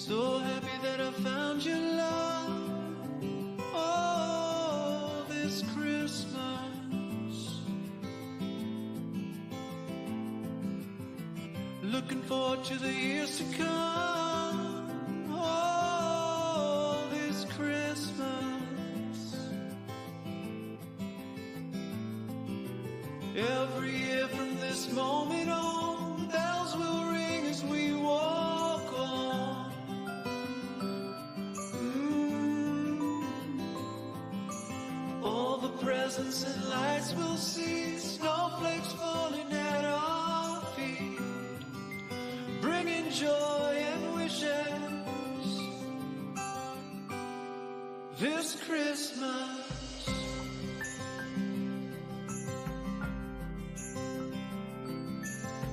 So happy that I found your love. Oh, this Christmas. Looking forward to the years to come. Oh, this Christmas. Every year from this moment on, bells will ring as we walk on. All the presents and lights we'll see, snowflakes falling at our feet, bringing joy and wishes this Christmas.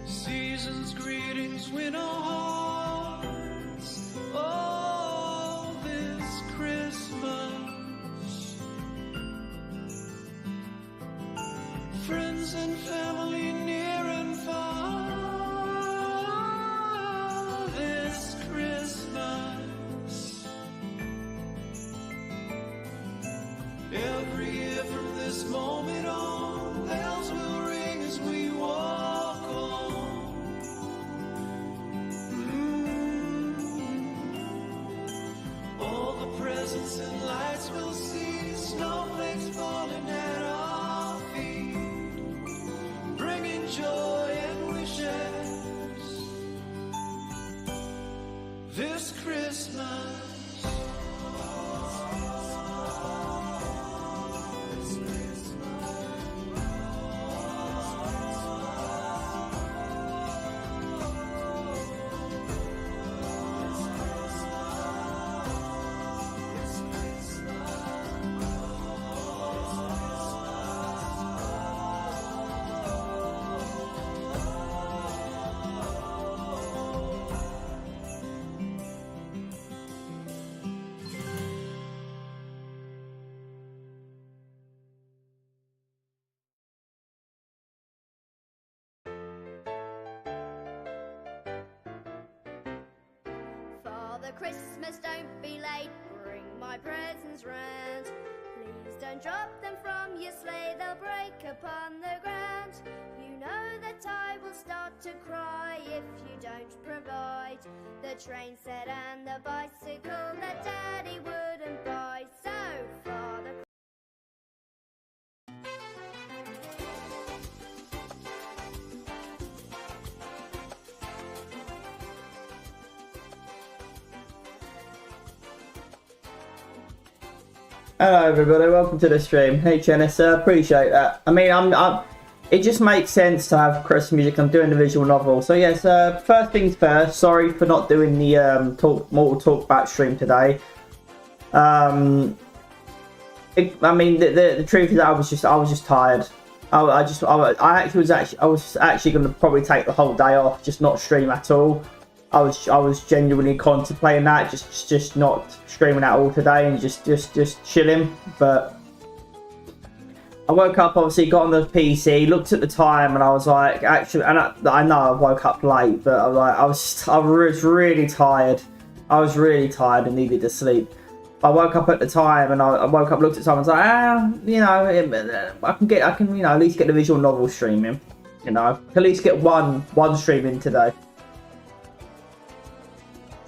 Season's greetings win our hearts. Oh, this Christmas. Friends and family near and far. This Christmas. Every year from this moment on, bells will ring as we walk on. All the presents and lights we'll see, snowflakes falling at our feet, bringing joy and wishes this Christmas. Father Christmas, don't be late, bring my presents round. Please don't drop them from your sleigh, they'll break upon the ground. You know that I will start to cry if you don't provide the train set and the bicycle that Daddy wouldn't buy. So, Father Hello everybody, welcome to the stream. Hey Jennifer, appreciate that. I mean, it just makes sense to have Christmas music. I'm doing the visual novel. So yes, first things first, sorry for not doing the Mortal Talk back stream today. I mean, the truth is that I was just tired. I was actually going to probably take the whole day off, just not stream at all. I was genuinely contemplating that, just not streaming at all today and just chilling. But I woke up, obviously got on the PC, looked at the time, and I was like, actually, and I know I woke up late, but I was really tired. I was really tired and needed to sleep. I woke up at the time, and I woke up, looked at the time, and was like, I can at least get the visual novel streaming. At least get one stream in today.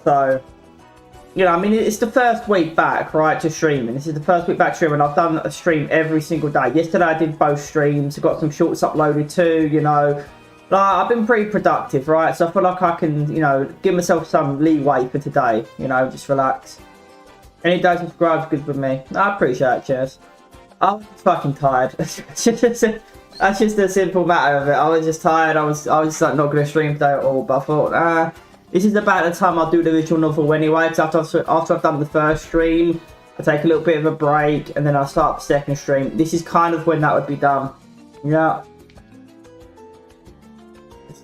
So, I mean, it's the first week back, right, to streaming. This is the first week back streaming. I've done a stream every single day. Yesterday I did both streams. I got some shorts uploaded too, I've been pretty productive, right? So I feel like I can, give myself some leeway for today, just relax. Any day subscribe's good with me. I appreciate it, cheers. I was fucking tired. That's just a simple matter of it. I was just tired. I was like not going to stream today at all, but I thought, this is about the time I'll do the visual novel anyway, because after I've done the first stream, I take a little bit of a break, and then I'll start the second stream. This is kind of when that would be done. Yeah.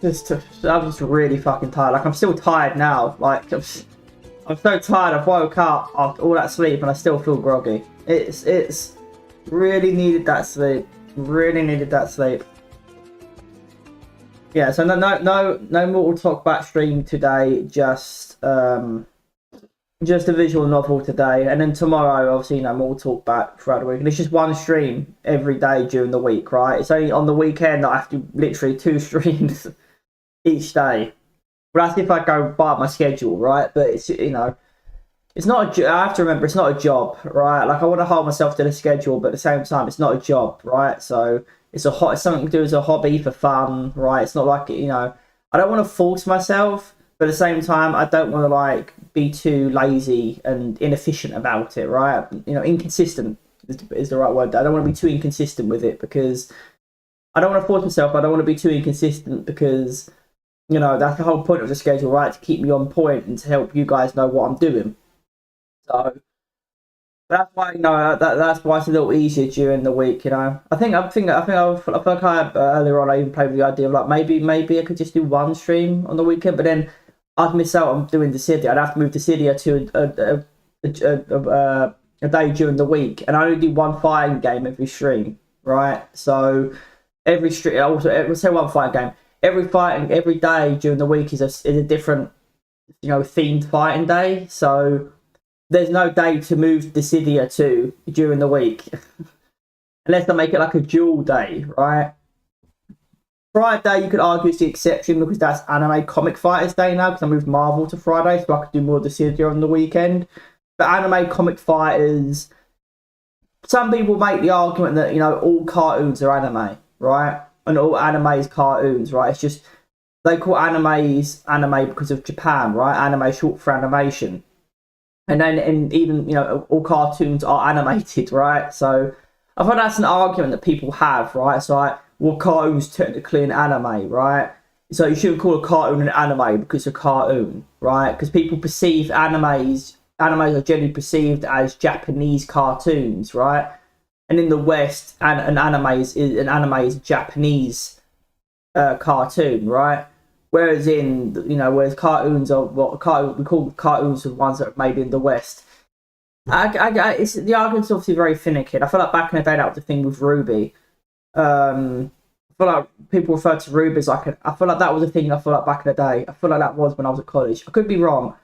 I'm just really fucking tired. Like, I'm still tired now. Like, I'm so tired. I've woke up after all that sleep, and I still feel groggy. It's really needed that sleep. Really needed that sleep. Yeah, so no Mortal Talk back stream today, just just a visual novel today, and then tomorrow, obviously, more talk back throughout the week. And it's just one stream every day during the week, right? It's only on the weekend that I have to literally 2 streams each day. But that's if I go by my schedule, right? But it's it's not I have to remember it's not a job, right? Like I want to hold myself to the schedule, but at the same time, it's not a job, right? So it's it's something to do as a hobby for fun, right? It's not like I don't want to force myself, but at the same time, I don't want to like be too lazy and inefficient about it, right? Inconsistent is the right word. I don't want to be too inconsistent with it because I don't want to force myself. I don't want to be too inconsistent because that's the whole point of the schedule, right? To keep me on point and to help you guys know what I'm doing. So that's why that's why it's a little easier during the week. I feel like earlier on I even played with the idea of like maybe I could just do one stream on the weekend, but then I'd miss out on doing Dissidia. I'd have to move Dissidia to a day during the week, and I only do one fighting game every stream, right? So every stream, also say one fighting game. Every day during the week is a different, themed fighting day. So there's no day to move Dissidia to during the week, unless I make it like a dual day, right? Friday, you could argue is the exception because that's Anime Comic Fighters Day now because I moved Marvel to Friday, so I could do more Dissidia on the weekend. But Anime Comic Fighters, some people make the argument that all cartoons are anime, right? And all anime is cartoons, right? It's just they call animes anime because of Japan, right? Anime is short for animation, and even all cartoons are animated, right? So I thought that's an argument that people have, right? So cartoon's technically an anime, right? So you shouldn't call a cartoon an anime because it's a cartoon, right? Because people perceive animes are generally perceived as Japanese cartoons, right? And in the West, an anime is a Japanese cartoon, right? Whereas whereas cartoons are we call cartoons the ones that are made in the West. It's the argument's obviously very finicky. I feel like back in the day that was the thing with Ruby. I feel like people refer to Ruby as I feel like that was a thing. I feel like back in the day. I feel like that was when I was at college. I could be wrong.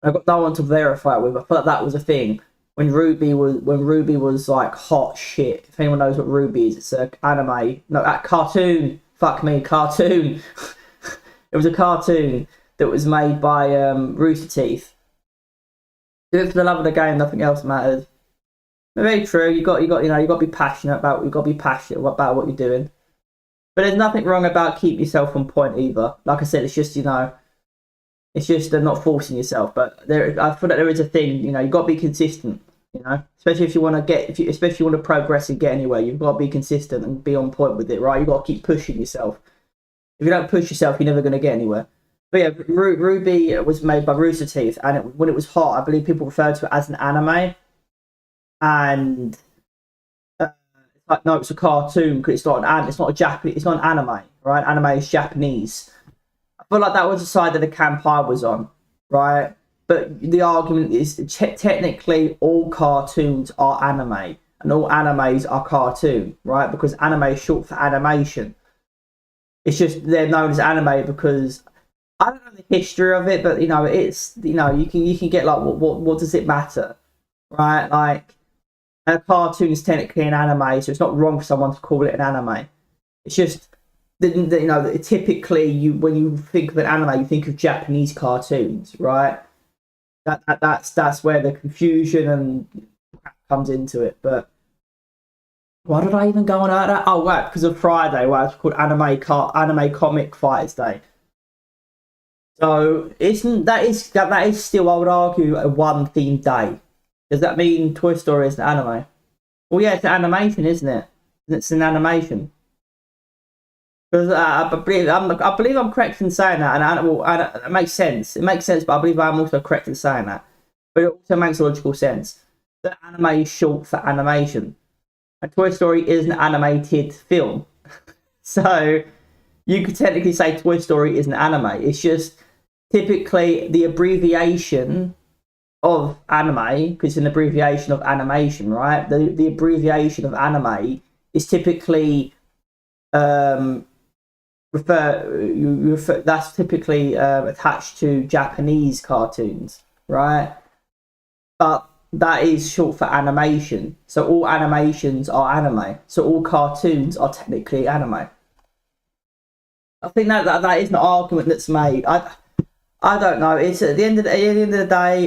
I've got no one to verify it with. I feel like that was a thing when Ruby was like hot shit. If anyone knows what Ruby is, it's an anime. No, a cartoon. Fuck me, cartoon. It was a cartoon that was made by Rooster Teeth. Do it for the love of the game. Nothing else matters. Very true. You got to be passionate about what you're doing. But there's nothing wrong about keep yourself on point either. Like I said, it's just it's just not forcing yourself. But I feel like there is a thing. You got to be consistent. Especially if you want to progress and get anywhere, you've got to be consistent and be on point with it, right? You've got to keep pushing yourself. If you don't push yourself, you're never going to get anywhere. But yeah, Ruby was made by Rooster Teeth, and when it was hot, I believe people referred to it as an anime. And it's like, no, it's a cartoon because it's not an anime, right? Anime is Japanese. I feel like that was the side that the camp I was on, right? But the argument is technically all cartoons are anime and all animes are cartoon, right? Because anime is short for animation. It's just they're known as anime because I don't know the history of it, but it's you can get like what does it matter, right? Like a cartoon is technically an anime, so it's not wrong for someone to call it an anime. It's just typically when you think of an anime, you think of Japanese cartoons, right? That's where the confusion and comes into it. But why did I even go on at that? Oh, right, because of Friday, where it's called Anime Comic Fighters Day. So that is still, I would argue, a one themed day. Does that mean Toy Story is an anime? Well, yeah, it's an animation, isn't it? It's an animation. Because I believe I'm correct in saying that, and it makes sense. It makes sense, but I believe I'm also correct in saying that. But it also makes logical sense. That anime is short for animation. And Toy Story is an animated film. So you could technically say Toy Story is an anime. It's just typically the abbreviation of anime, because it's an abbreviation of animation, right? The abbreviation of anime is typically that's typically attached to Japanese cartoons, right? but that is short for animation. So all animations are anime. So all cartoons are technically anime. I think that is an argument that's made. I don't know. It's at the end of the day,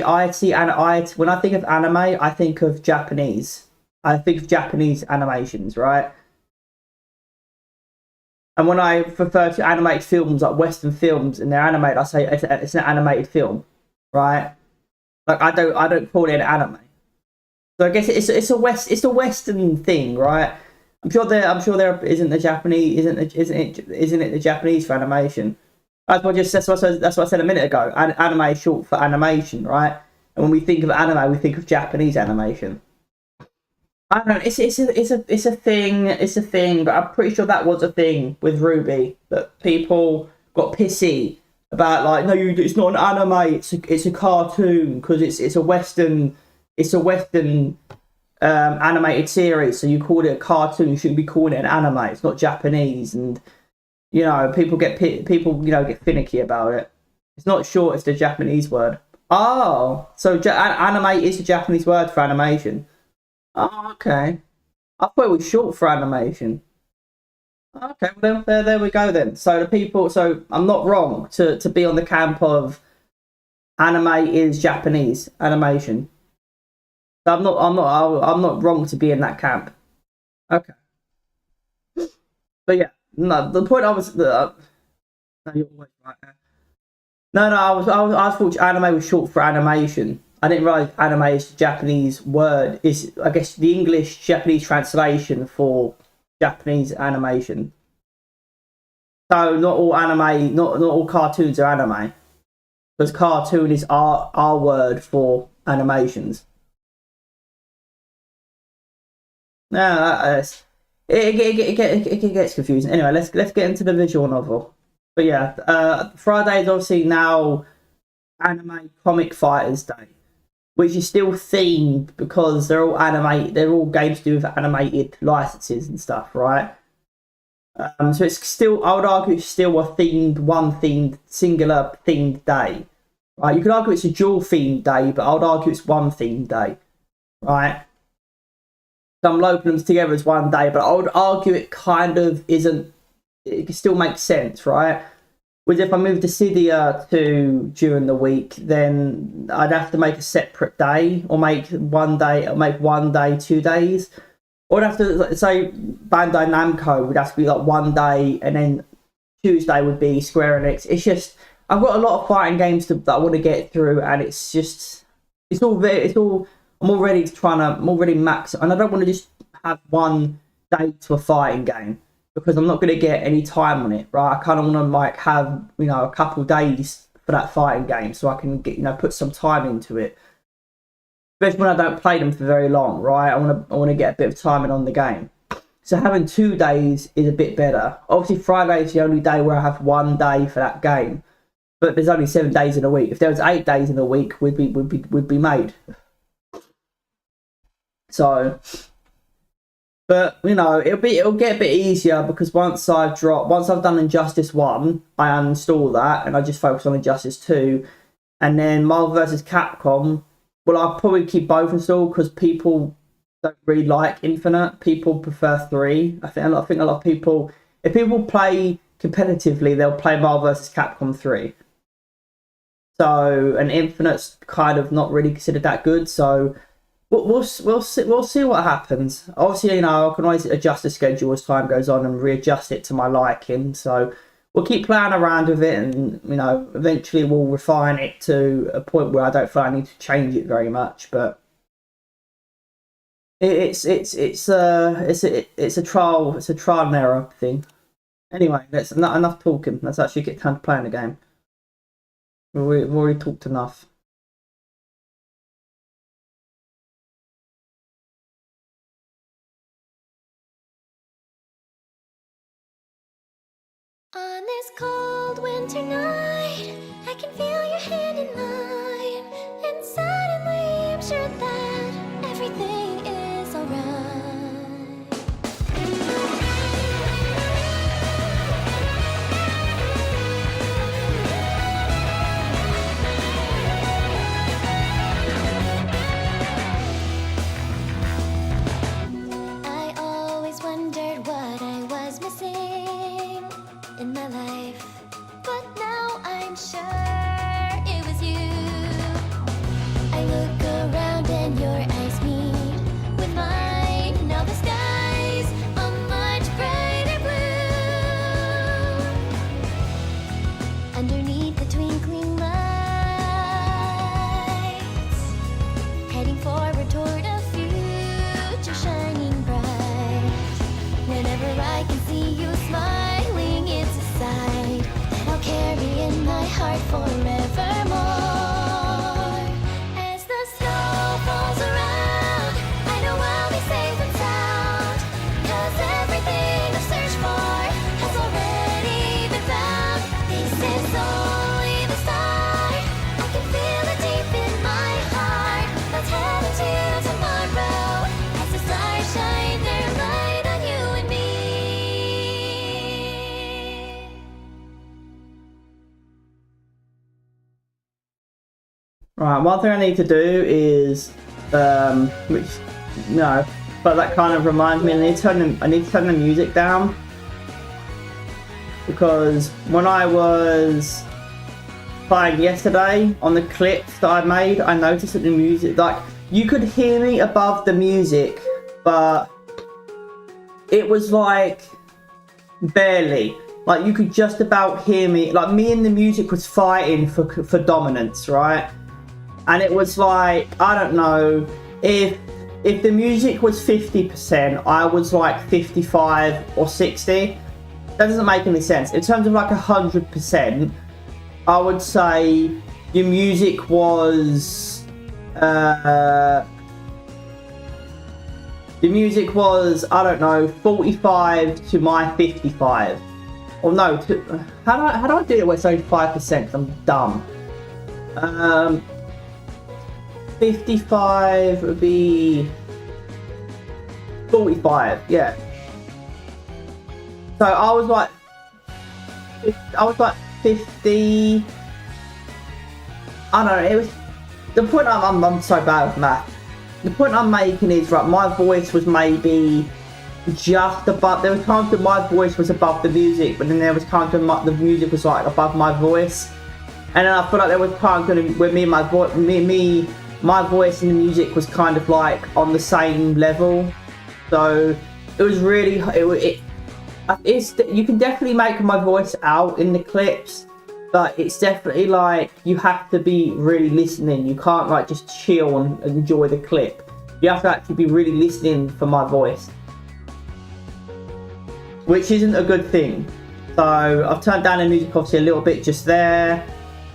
when I think of anime, I think of Japanese. I think of Japanese animations, right? And when I refer to animated films, like Western films, and they're animated, I say it's an animated film, right? Like I don't call it an anime. So I guess it's a Western thing, right? I'm sure there isn't the Japanese isn't it the Japanese for animation? That's what I said a minute ago. Anime is short for animation, right? And when we think of anime, we think of Japanese animation. I don't know. It's a thing, but I'm pretty sure that was a thing with Ruby, that people got pissy about, like, no, it's not an anime. It's a cartoon because it's a Western animated series. So you call it a cartoon. You shouldn't be calling it an anime. It's not Japanese, and you know people get finicky about it. It's not short. It's the Japanese word. Oh, so anime is the Japanese word for animation. Oh, okay. I thought it was short for animation. Okay, well there we go then. So I'm not wrong to be on the camp of anime is Japanese animation. So I'm not wrong to be in that camp. Okay. But yeah, no, the point I was no, you're always right there. No, I thought anime was short for animation. I didn't realise anime is the Japanese word. Is, I guess, the English Japanese translation for Japanese animation. So not all anime, not all cartoons are anime, because cartoon is our word for animations. No, it gets confusing. Anyway, let's get into the visual novel. But yeah, Friday is obviously now Anime Comic Fighters Day, which is still themed because they're all animated. They're all games to do with animated licenses and stuff, right? So it's still, I would argue, it's still a singular themed day, right? You could argue it's a dual themed day, but I would argue it's one themed day, right? So I'm lumping them together as one day, but I would argue it kind of isn't. It can still make sense, right? Whereas if I move Dissidia to during the week, then I'd have to make a separate day, or make one day 2 days. Or I'd have to say Bandai Namco would have to be like one day, and then Tuesday would be Square Enix. It's just, I've got a lot of fighting games that I want to get through, and I'm already max, and I don't want to just have one day to a fighting game, because I'm not going to get any time on it, right? I kind of want to like have, a couple days for that fighting game, so I can get, put some time into it. Especially when I don't play them for very long, right? I want to get a bit of time in on the game. So having 2 days is a bit better. Obviously, Friday is the only day where I have 1 day for that game, but there's only 7 days in a week. If there was 8 days in a week, we'd be made. So, but it'll get a bit easier, because once I've done Injustice 1, I uninstall that and I just focus on Injustice 2, and then Marvel vs. Capcom. Well, I'll probably keep both installed because people don't really like Infinite. People prefer 3. I think a lot of people, if people play competitively, they'll play Marvel vs. Capcom 3. So, and Infinite's kind of not really considered that good. So, we'll see what happens. Obviously, I can always adjust the schedule as time goes on and readjust it to my liking. So we'll keep playing around with it, and eventually we'll refine it to a point where I don't feel I need to change it very much. But it's a trial and error thing. Anyway, that's not enough talking. Let's actually get time to playing the game. We've already talked enough. On this cold winter night, I can feel your hand in mine, and suddenly I'm sure that everything is alright. in my life, but now I'm sure it was you. I look around and your eyes meet with mine. Now the skies a much brighter blue. Underneath the twinkling lights, heading forward toward a future shining bright. Whenever I can see you smiling, it's a sight that I'll carry in my heart forevermore. As the snow falls around, I know I'll be safe and sound, 'cause everything I've searched for has already been found. This is only the start. I can feel it deep in my heart. Let's head into tomorrow as the stars shine their light on you and me. Right, one thing I need to do is, which, no, but that kind of reminds me, I need to turn the music down, because when I was playing yesterday on the clips that I made, I noticed that the music, like, you could hear me above the music, but it was like barely. Like, you could just about hear me, like, me and the music was fighting for dominance, right? And it was like, I don't know, if the music was 50%, I was like 55 or 60. That doesn't make any sense. In terms of like 100%, I would say your music was, I don't know, 45 to my 55. Or no, how do I do it where it's only 5%? I'm dumb. 55 would be 45, yeah. So I was like 50. I don't know, it was, the point I'm so bad with math. The point I'm making is, right, my voice was maybe just above, there were times when my voice was above the music, but then there was times when the music was like above my voice. And then I feel like there was times when my voice and the music was kind of like on the same level. So it was really, you can definitely make my voice out in the clips, but it's definitely like, you have to be really listening. You can't like just chill and enjoy the clip. You have to actually be really listening for my voice, which isn't a good thing. So I've turned down the music obviously a little bit just there.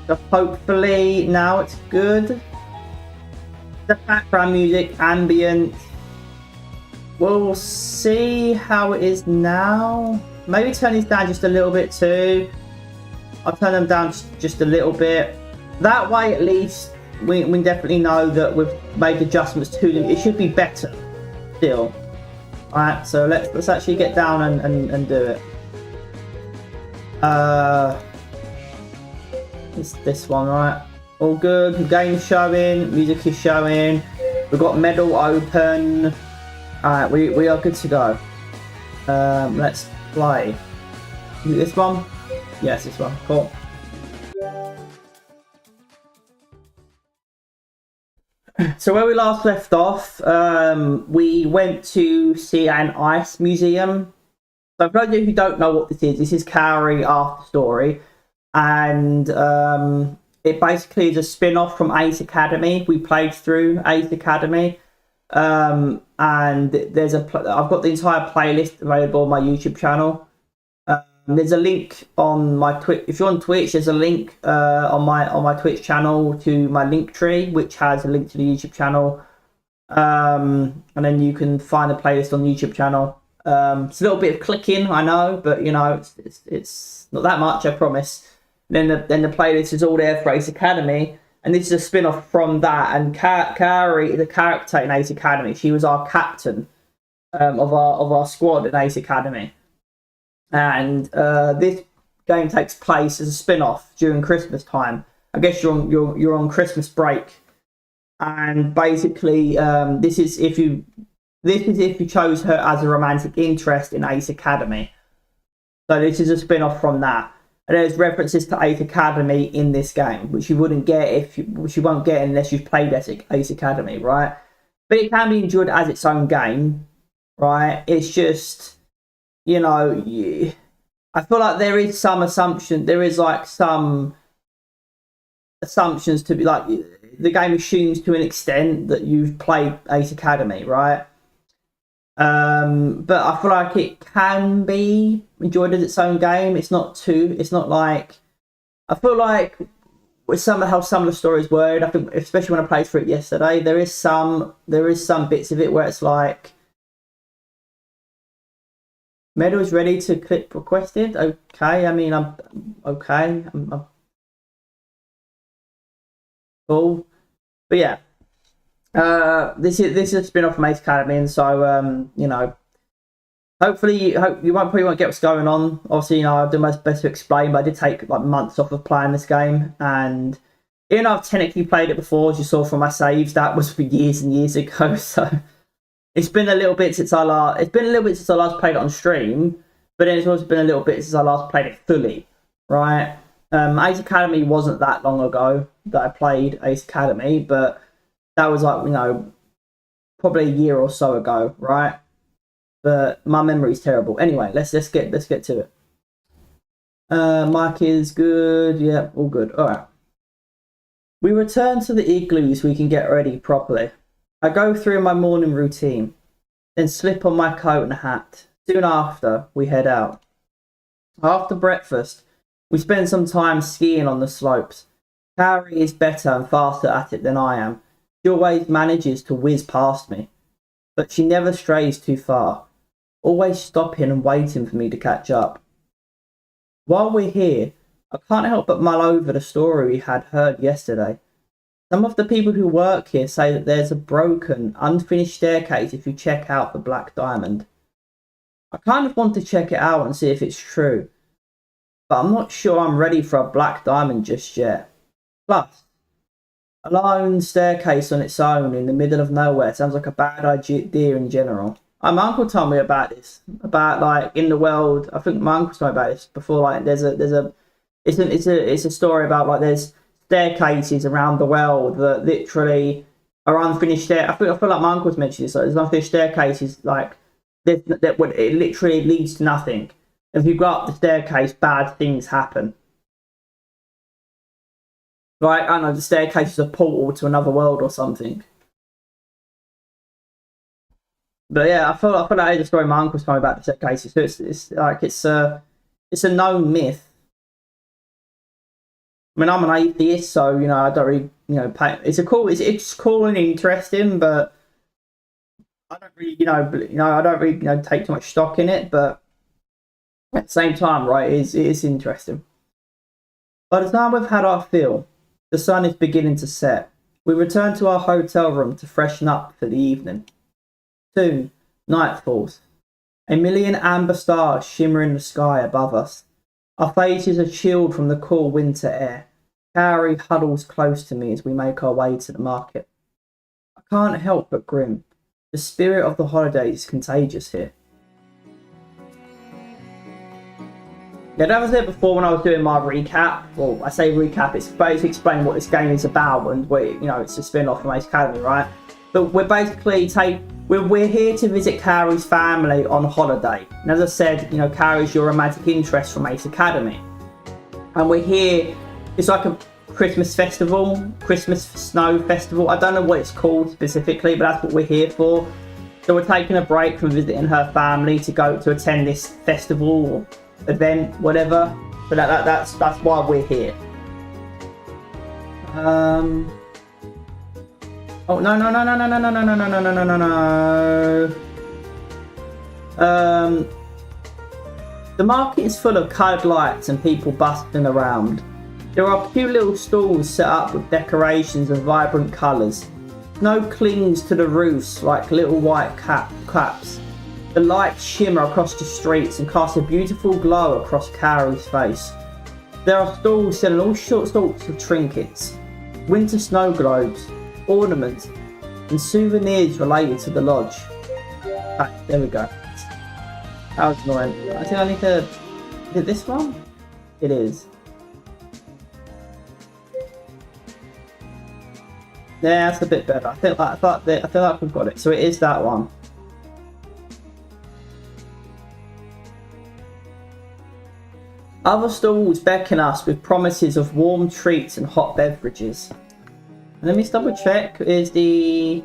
So hopefully now it's good. The background music, ambient. We'll see how it is now. Maybe turn these down just a little bit too. I'll turn them down just a little bit. That way at least we definitely know that we've made adjustments to them. It should be better still. Alright, so let's actually get down and do it. It's this one, right? All good. The game's showing, music is showing. We've got medal open. Alright, we are good to go. Let's play. Is it this one? Yes, this one. Cool. So where we last left off, we went to see an ice museum. So for those of you who don't know what this is Kaori After Story. And it basically is a spin-off from Ace Academy. We played through Ace Academy. And there's I've got the entire playlist available on my YouTube channel. There's a link on my Twitch. If you're on Twitch, there's a link on my Twitch channel to my link tree, which has a link to the YouTube channel. And then you can find the playlist on the YouTube channel. It's a little bit of clicking, I know, but you know, it's not that much, I promise. Then the playlist is all there for Ace Academy, and this is a spin-off from that. And Kaori is a character in Ace Academy. She was our captain of our squad in Ace Academy. And this game takes place as a spin-off during Christmas time. I guess you're on Christmas break, and basically this is if you chose her as a romantic interest in Ace Academy. So this is a spin-off from that. And there's references to Ace Academy in this game, which you wouldn't get which you won't get unless you've played Ace Academy, right? But it can be enjoyed as its own game, right? It's just, you know, I feel like there is some assumption. There is like some assumptions to be like the game assumes to an extent that you've played Ace Academy, right? But I feel like it can be enjoyed as its own game. It's not like, I feel like with how some of the stories word, I think especially when I played through it yesterday, there is some bits of it where it's like, Medal is ready to clip requested. Okay, I mean, I'm okay. I'm cool, but yeah. This is a spin-off from Ace Academy, and so you know, hopefully you probably won't get what's going on. Obviously, you know, I'll do my best to explain, but I did take like months off of playing this game, and even though I've technically played it before, as you saw from my saves, that was for years and years ago. So it's been a little bit since I last played it on stream, but then it's also been a little bit since I last played it fully, right? Ace Academy wasn't that long ago that I played Ace Academy, but that was like, you know, probably a year or so ago, right? But my memory's terrible. Anyway, let's get to it. Mic is good. Yeah, all good. All right. We return to the igloo so we can get ready properly. I go through my morning routine, then slip on my coat and hat. Soon after, we head out. After breakfast, we spend some time skiing on the slopes. Kaori is better and faster at it than I am. She always manages to whiz past me, but she never strays too far, always stopping and waiting for me to catch up. While we're here, I can't help but mull over the story we had heard yesterday. Some of the people who work here say that there's a broken, unfinished staircase if you check out the Black Diamond. I kind of want to check it out and see if it's true, but I'm not sure I'm ready for a Black Diamond just yet. Plus, a lone staircase on its own in the middle of nowhere sounds like a bad idea in general. My uncle told me about this, about like in the world. I think my uncle told me about this before. Like it's a story about like there's staircases around the world that literally are unfinished. I feel like my uncle's mentioned this. Like, there's unfinished staircases like it literally leads to nothing. If you go up the staircase, bad things happen. Like, I don't know, the staircase is a portal to another world or something. But yeah, I feel like the story my uncle's talking about the staircases. So it's a known myth. I mean, I'm an atheist, so you know I don't really it's cool and interesting, but I don't really take too much stock in it. But at the same time, right, it is interesting. By the time we've had our fill, the sun is beginning to set. We return to our hotel room to freshen up for the evening. Soon, night falls. A million amber stars shimmer in the sky above us. Our faces are chilled from the cool winter air. Kaori huddles close to me as we make our way to the market. I can't help but grin. The spirit of the holidays is contagious here. Yeah, that was it before when I was doing my recap. Well, I say recap, it's basically explain what this game is about and it's a spin-off from Ace Academy, right? But we're basically we're here to visit Kaori's family on holiday. And as I said, you know, Kaori's your romantic interest from Ace Academy. And we're here, it's like a Christmas festival, Christmas snow festival. I don't know what it's called specifically, but that's what we're here for. So we're taking a break from visiting her family to go to attend this festival event, whatever. But that's why we're here. Oh no. The market is full of coloured lights and people bustling around. There are cute little stalls set up with decorations of vibrant colours. Snow clings to the roofs like little white caps. The lights shimmer across the streets and cast a beautiful glow across Kaori's face. There are stalls selling all sorts of trinkets, winter snow globes, ornaments, and souvenirs related to the lodge. Ah, there we go. That was annoying. I think I need to Is it this one? It is. Yeah, that's a bit better. I feel like we've got it. So it is that one. Other stalls beckon us with promises of warm treats and hot beverages. And let me just double check. Is the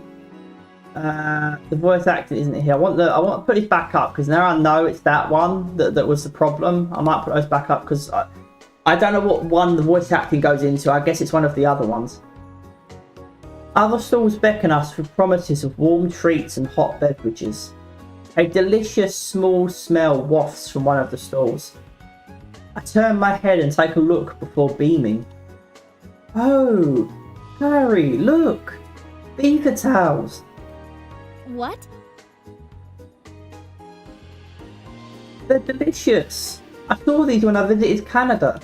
voice acting isn't here? I want to put this back up because now I know it's that one that was the problem. I might put those back up because I don't know what one the voice acting goes into. I guess it's one of the other ones. Other stalls beckon us with promises of warm treats and hot beverages. A delicious small smell wafts from one of the stalls. I turn my head and take a look before beaming. Oh, Kaori, look! Beaver towels! What? They're delicious! I saw these when I visited Canada.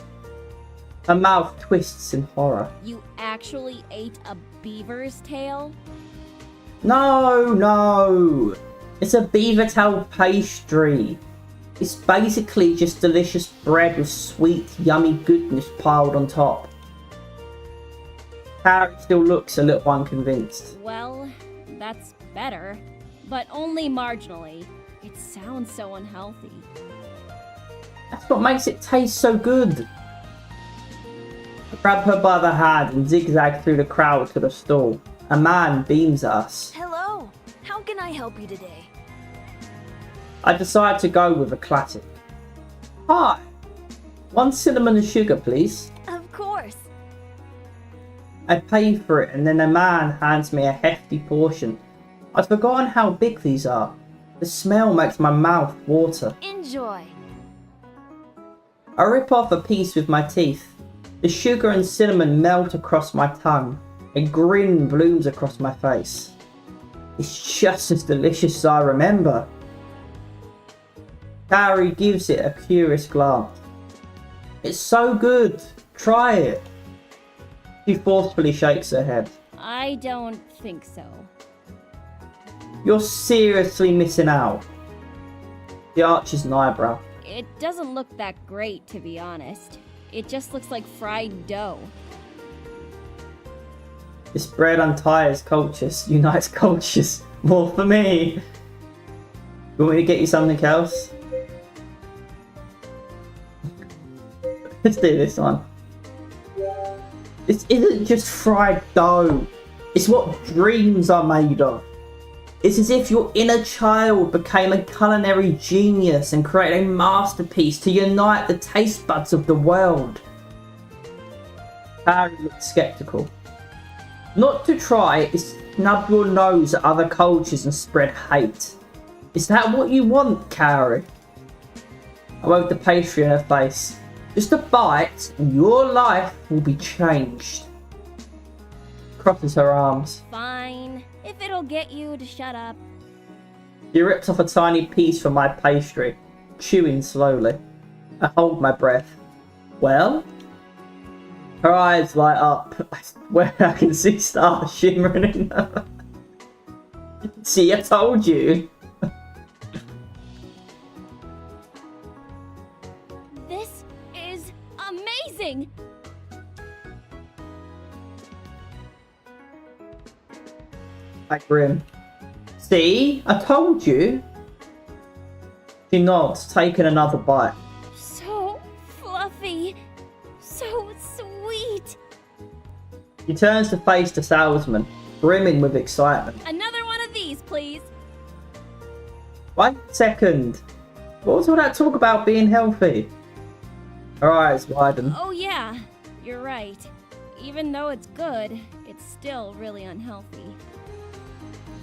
Her mouth twists in horror. You actually ate a beaver's tail? No! It's a beaver tail pastry. It's basically just delicious bread with sweet, yummy goodness piled on top. Kaori still looks a little unconvinced. Well, that's better, but only marginally. It sounds so unhealthy. That's what makes it taste so good. I grab her by the hand and zigzag through the crowd to the stall. A man beams at us. Hello, how can I help you today? I decide to go with a classic. Hi, 1 cinnamon and sugar, please. Of course. I pay for it and then a man hands me a hefty portion. I'd forgotten how big these are. The smell makes my mouth water. Enjoy. I rip off a piece with my teeth. The sugar and cinnamon melt across my tongue. A grin blooms across my face. It's just as delicious as I remember. Kaori gives it a curious glance. It's so good. Try it. She forcefully shakes her head. I don't think so. You're seriously missing out. She arches an eyebrow. It doesn't look that great, to be honest. It just looks like fried dough. This bread untires cultures, unites cultures. More for me. You want me to get you something else? Let's do this one. This isn't just fried dough. It's what dreams are made of. It's as if your inner child became a culinary genius and created a masterpiece to unite the taste buds of the world. Harry looked skeptical. Not to try is snub your nose at other cultures and spread hate. Is that what you want, Kaori? I waved the pastry in her face. Just a bite and your life will be changed. Crosses her arms. Fine, if it'll get you to shut up. She rips off a tiny piece from my pastry, chewing slowly. I hold my breath. Well? Her eyes light up. I swear I can see stars shimmering in them. See, I told you. This is amazing! I grin. See? I told you. She nods, taking another bite. So fluffy. So sweet. She turns to face the salesman, brimming with excitement. Another one of these, please. Wait a second. What was all that talk about being healthy? Her eyes widen. Oh yeah, you're right. Even though it's good, it's still really unhealthy.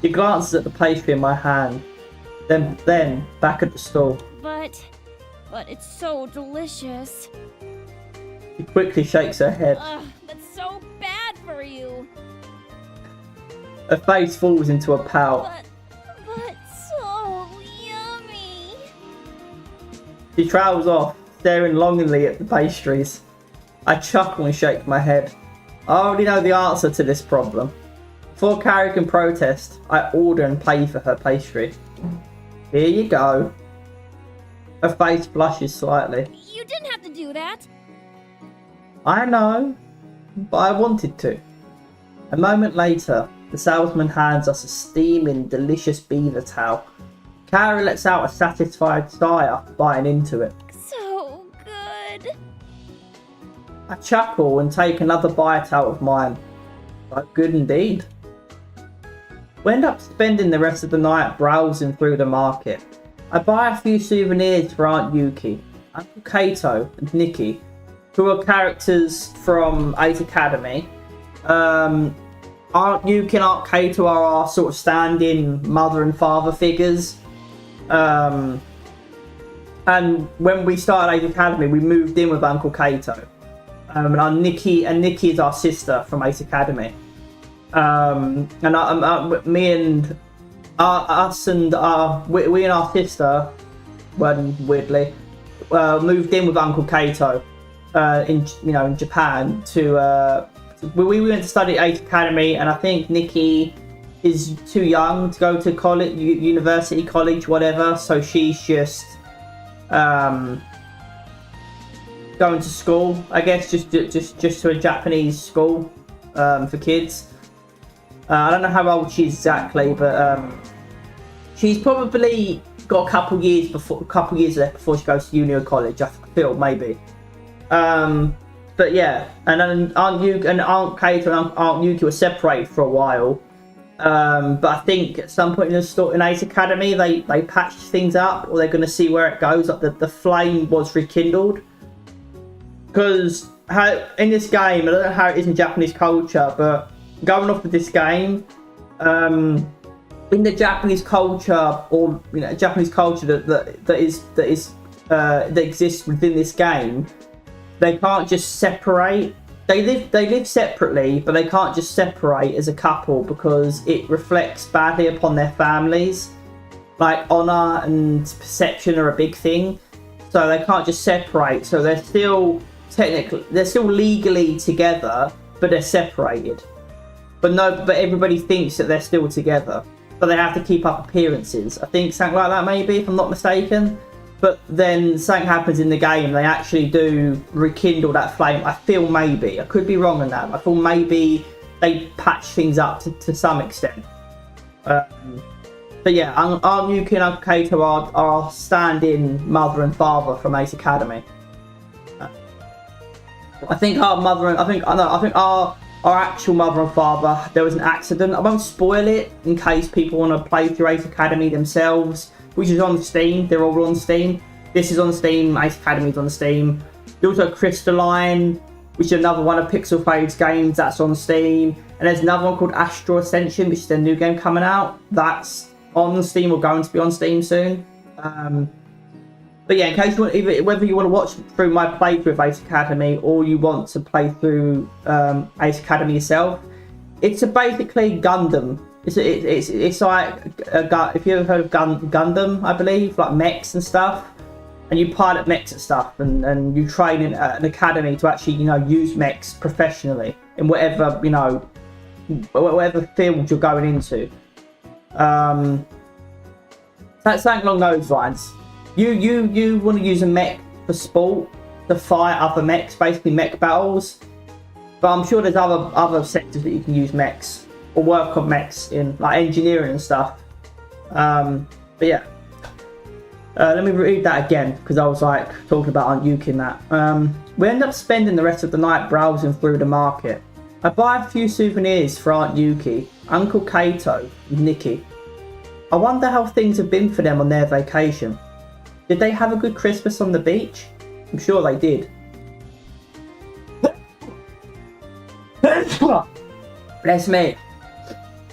She glances at the pastry in my hand, then back at the stall. But it's so delicious. She quickly shakes her head. Ugh, that's so bad for you. Her face falls into a pout. But so yummy. She travels off, staring longingly at the pastries. I chuckle and shake my head. I already know the answer to this problem. Before Kaori can protest, I order and pay for her pastry. Here you go. Her face blushes slightly. You didn't have to do that. I know, but I wanted to. A moment later, the salesman hands us a steaming, delicious beaver towel. Kaori lets out a satisfied sigh, biting into it. So good. I chuckle and take another bite out of mine. So good indeed. We end up spending the rest of the night browsing through the market. I buy a few souvenirs for Aunt Yuki, Uncle Kato and Nikki, who are characters from 8 Academy. Aunt Yuki and Aunt Kato are our sort of stand-in mother and father figures. And when we started 8 Academy, we moved in with Uncle Kato. And our Nikki is our sister from 8 Academy. Me and us and we and our sister, weirdly, moved in with Uncle Kato in Japan to we went to study at 8 Academy, and I think Nikki is too young to go to college, university, college, whatever. So she's just going to school, I guess, just to a Japanese school for kids. I don't know how old she is exactly, but she's probably got a couple years left before she goes to uni or college. I feel maybe. But yeah, and then Aunt Yuki and Aunt Kato and Aunt Yuki were separated for a while. But I think at some point in 8 Academy, they patched things up, or they're going to see where it goes. Like the flame was rekindled. Because in this game, I don't know how it is in Japanese culture, but going off of this game, in the Japanese culture, or Japanese culture that exists within this game, they can't just separate. They live separately, but they can't just separate as a couple because it reflects badly upon their families. Like honor and perception are a big thing, so they can't just separate. So they're still legally together, but they're separated. But everybody thinks that they're still together, but they have to keep up appearances. I think something like that, maybe, if I'm not mistaken. But then something happens in the game, they actually do rekindle that flame. I feel maybe. I could be wrong on that. I feel maybe they patch things up to some extent. But yeah, Aunt Yuki and Uncle Kato are stand-in mother and father from 8 Academy. I think our actual mother and father, there was an accident. I won't spoil it in case people want to play through 8 Academy themselves, which is on Steam. They're all on Steam. This is on Steam. 8 Academy's on Steam. There's also Crystalline, which is another one of PixelFade's games that's on Steam. And there's another one called Astral Ascension, which is their new game coming out. That's on Steam or going to be on Steam soon. But yeah, in case you want, whether you want to watch through my playthrough of 8 Academy or you want to play through 8 Academy yourself, it's basically Gundam. It's like if you ever heard of Gundam, I believe, like mechs and stuff, and you pilot mechs and stuff, and you train in an academy to actually use mechs professionally in whatever field you're going into. That's something along those lines. You want to use a mech for sport to fight other mechs, basically mech battles. But I'm sure there's other sectors that you can use mechs or work on mechs in, like engineering and stuff. But yeah, let me read that again because I was like talking about Aunt Yuki and that. We end up spending the rest of the night browsing through the market. I buy a few souvenirs for Aunt Yuki, Uncle Kato, and Nikki. I wonder how things have been for them on their vacation. Did they have a good Christmas on the beach? I'm sure they did. Bless me.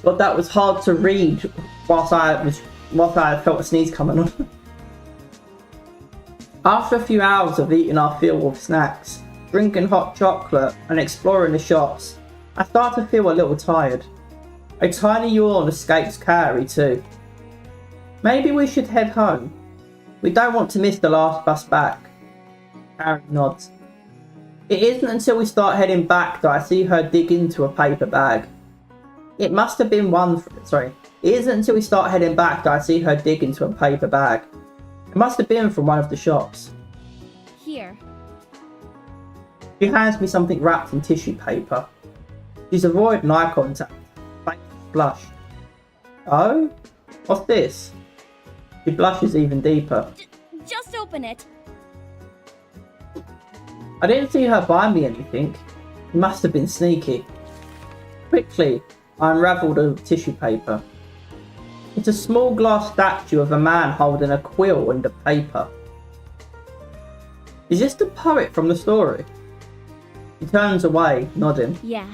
God, that was hard to read whilst I felt a sneeze coming on. After a few hours of eating our fill of snacks, drinking hot chocolate and exploring the shops, I start to feel a little tired. A tiny yawn escapes Kaori too. Maybe we should head home. We don't want to miss the last bus back. Kaori nods. It isn't until we start heading back that I see her dig into a paper bag. It must have been one... It isn't until we start heading back that I see her dig into a paper bag. It must have been from one of the shops. Here. She hands me something wrapped in tissue paper. She's avoiding eye contact. Face blush. Oh? What's this? She blushes even deeper. Just open it. I didn't see her buy me anything. It must have been sneaky. Quickly, I unravel the tissue paper. It's a small glass statue of a man holding a quill and a paper. Is this the poet from the story? He turns away, nodding. Yeah.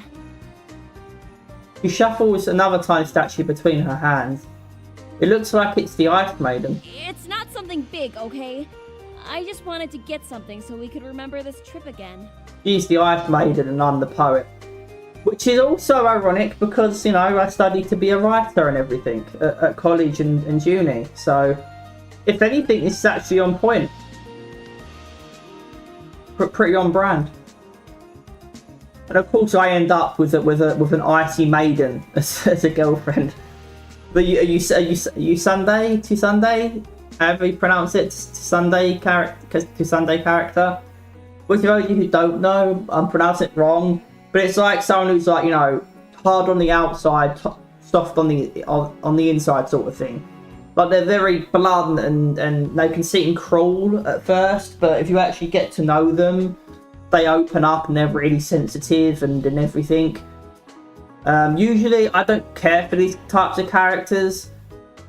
She shuffles another tiny statue between her hands. It looks like it's the Ice Maiden. It's not something big, okay? I just wanted to get something so we could remember this trip again. She's the Ice Maiden and I'm the poet. Which is also ironic because, you know, I studied to be a writer and everything at college and uni. So, if anything, this is actually on point. Pretty on brand. And of course, I end up with an icy maiden as a girlfriend. But are you Sunday to Sunday? However you pronounce it, to Sunday character. Which, for those of you who don't know, I'm pronouncing it wrong. But it's like someone who's like, you know, hard on the outside, soft on the inside sort of thing. Like they're very blunt and they can seem cruel at first, but if you actually get to know them, they open up and they're really sensitive and everything. Usually I don't care for these types of characters,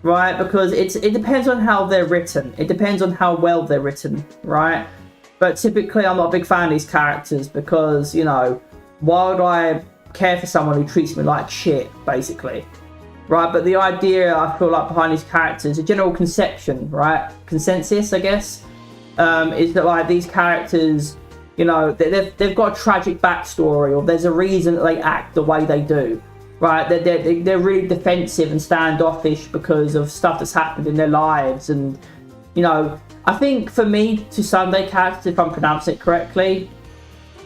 right? Because it depends on how they're written. It depends on how well they're written, right? But typically I'm not a big fan of these characters because, you know, why would I care for someone who treats me like shit, basically? Right, but the idea, I feel like, behind these characters, a general conception, right? Consensus, I guess, is that, like, these characters, you know, they've got a tragic backstory, or there's a reason that they act the way they do, right? They're really defensive and standoffish because of stuff that's happened in their lives, and, you know, I think for me, to Sunday characters, if I'm pronouncing it correctly,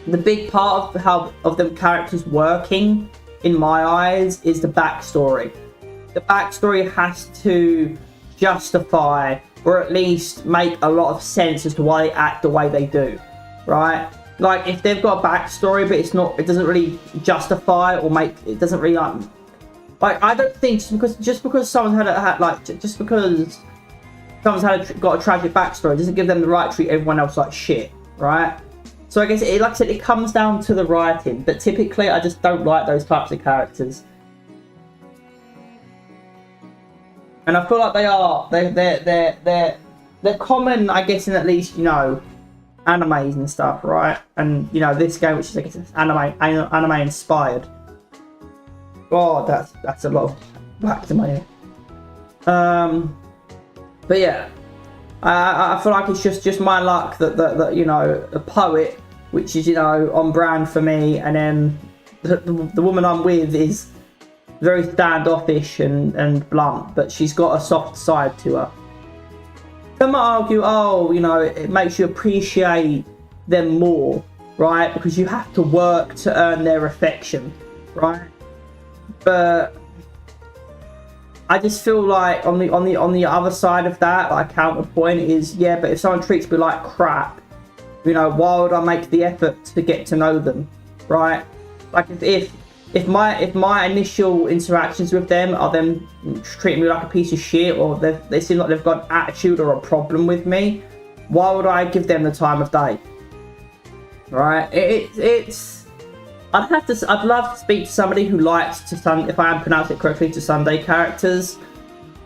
the big part of the characters working, in my eyes, is the backstory. The backstory has to justify, or at least make a lot of sense as to why they act the way they do, right? Like, if they've got a backstory, but it doesn't really justify or it doesn't really like I don't think just because someone's got a tragic backstory doesn't give them the right to treat everyone else like shit, right? So I guess, like I said, it comes down to the writing, but typically I just don't like those types of characters. And I feel like they're common, I guess, in at least, you know, animes and stuff, right? And, you know, this game, which is, I guess, anime inspired. God, that's a lot of wax in my ear. But yeah, I feel like it's just my luck that you know, the poet, which is, you know, on brand for me, and then the woman I'm with is very standoffish and blunt, but she's got a soft side to her. Some might argue, oh, you know, it makes you appreciate them more, right? Because you have to work to earn their affection, right? But I just feel like on the other side of that, like, counterpoint is, yeah, but if someone treats me like crap, you know, why would I make the effort to get to know them, right? Like, if my initial interactions with them are them treating me like a piece of shit, or they seem like they've got an attitude or a problem with me, why would I give them the time of day? Right? I'd love to speak to somebody who likes if I am pronouncing it correctly, to Sunday characters.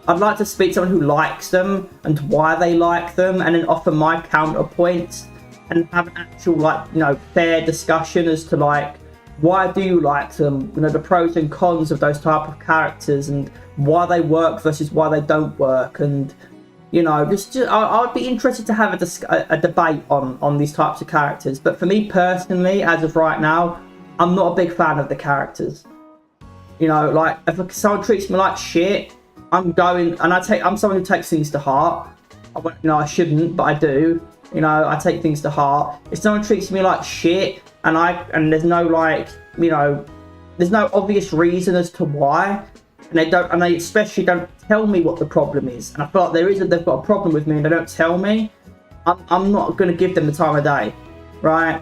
I'd like to speak to someone who likes them and why they like them, and then offer my counterpoints and have an actual, like, you know, fair discussion as to, like, why do you like them? You know, the pros and cons of those type of characters, and why they work versus why they don't work, and, you know, I'd be interested to have a debate on these types of characters. But for me personally, as of right now, I'm not a big fan of the characters. You know, like, if someone treats me like shit, I'm someone who takes things to heart. You know, I shouldn't, but I do. You know, I take things to heart. If someone treats me like shit, and there's no, like, you know, there's no obvious reason as to why, and they especially don't tell me what the problem is. And I feel like they've got a problem with me and they don't tell me. I'm not going to give them the time of day, right?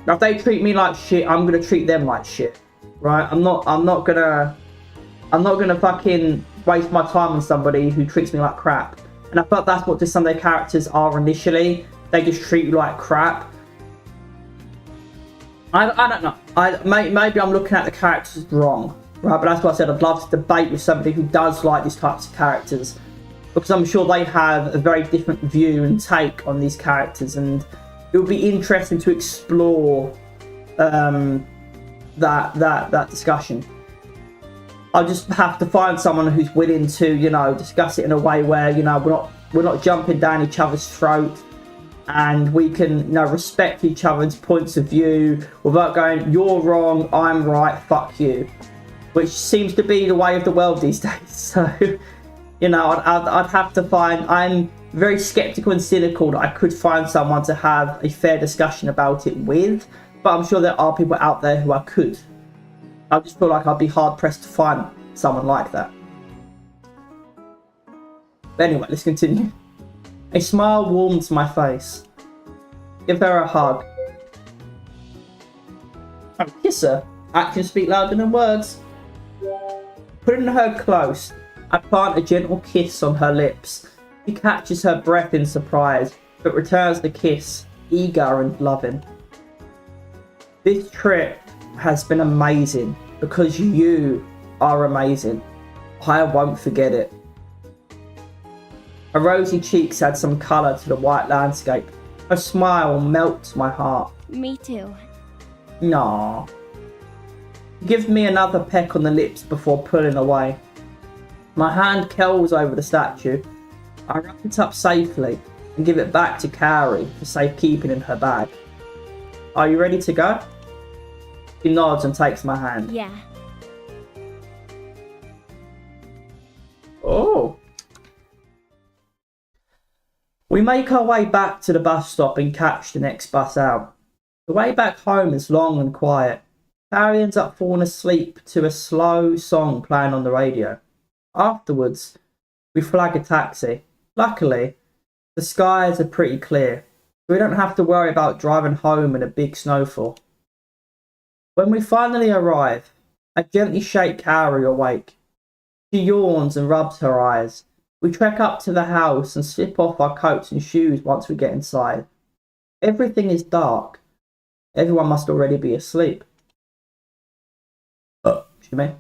If they treat me like shit, I'm going to treat them like shit, right? I'm not gonna fucking waste my time on somebody who treats me like crap. And I feel like that's what just some of their characters are initially. They just treat you like crap. I don't know. Maybe I'm looking at the characters wrong, right? But that's what I said. I'd love to debate with somebody who does like these types of characters, because I'm sure they have a very different view and take on these characters, and it would be interesting to explore that discussion. I just have to find someone who's willing to, you know, discuss it in a way where, you know, we're not jumping down each other's throat, and we can, you know, respect each other's points of view without going, you're wrong, I'm right, fuck you, which seems to be the way of the world these days. So, you know, I'd have to find. I'm very skeptical and cynical that I could find someone to have a fair discussion about it with, but I'm sure there are people out there who I could. I just feel like I'd be hard pressed to find someone like that. But anyway, let's continue. A smile warms my face. Give her a hug. I kiss her. Actions speak louder than words. Putting her close, I plant a gentle kiss on her lips. She catches her breath in surprise, but returns the kiss, eager and loving. This trip has been amazing because you are amazing. I won't forget it. Her rosy cheeks add some colour to the white landscape. Her smile melts my heart. Me too. Nah. Give me another peck on the lips before pulling away. My hand curls over the statue. I wrap it up safely and give it back to Kaori for safekeeping in her bag. Are you ready to go? She nods and takes my hand. Yeah. Oh. We make our way back to the bus stop and catch the next bus out. The way back home is long and quiet. Harry ends up falling asleep to a slow song playing on the radio. Afterwards, we flag a taxi. Luckily, the skies are pretty clear, so we don't have to worry about driving home in a big snowfall. When we finally arrive, I gently shake Kaori awake. She yawns and rubs her eyes. We trek up to the house and slip off our coats and shoes once we get inside. Everything is dark. Everyone must already be asleep. Excuse me.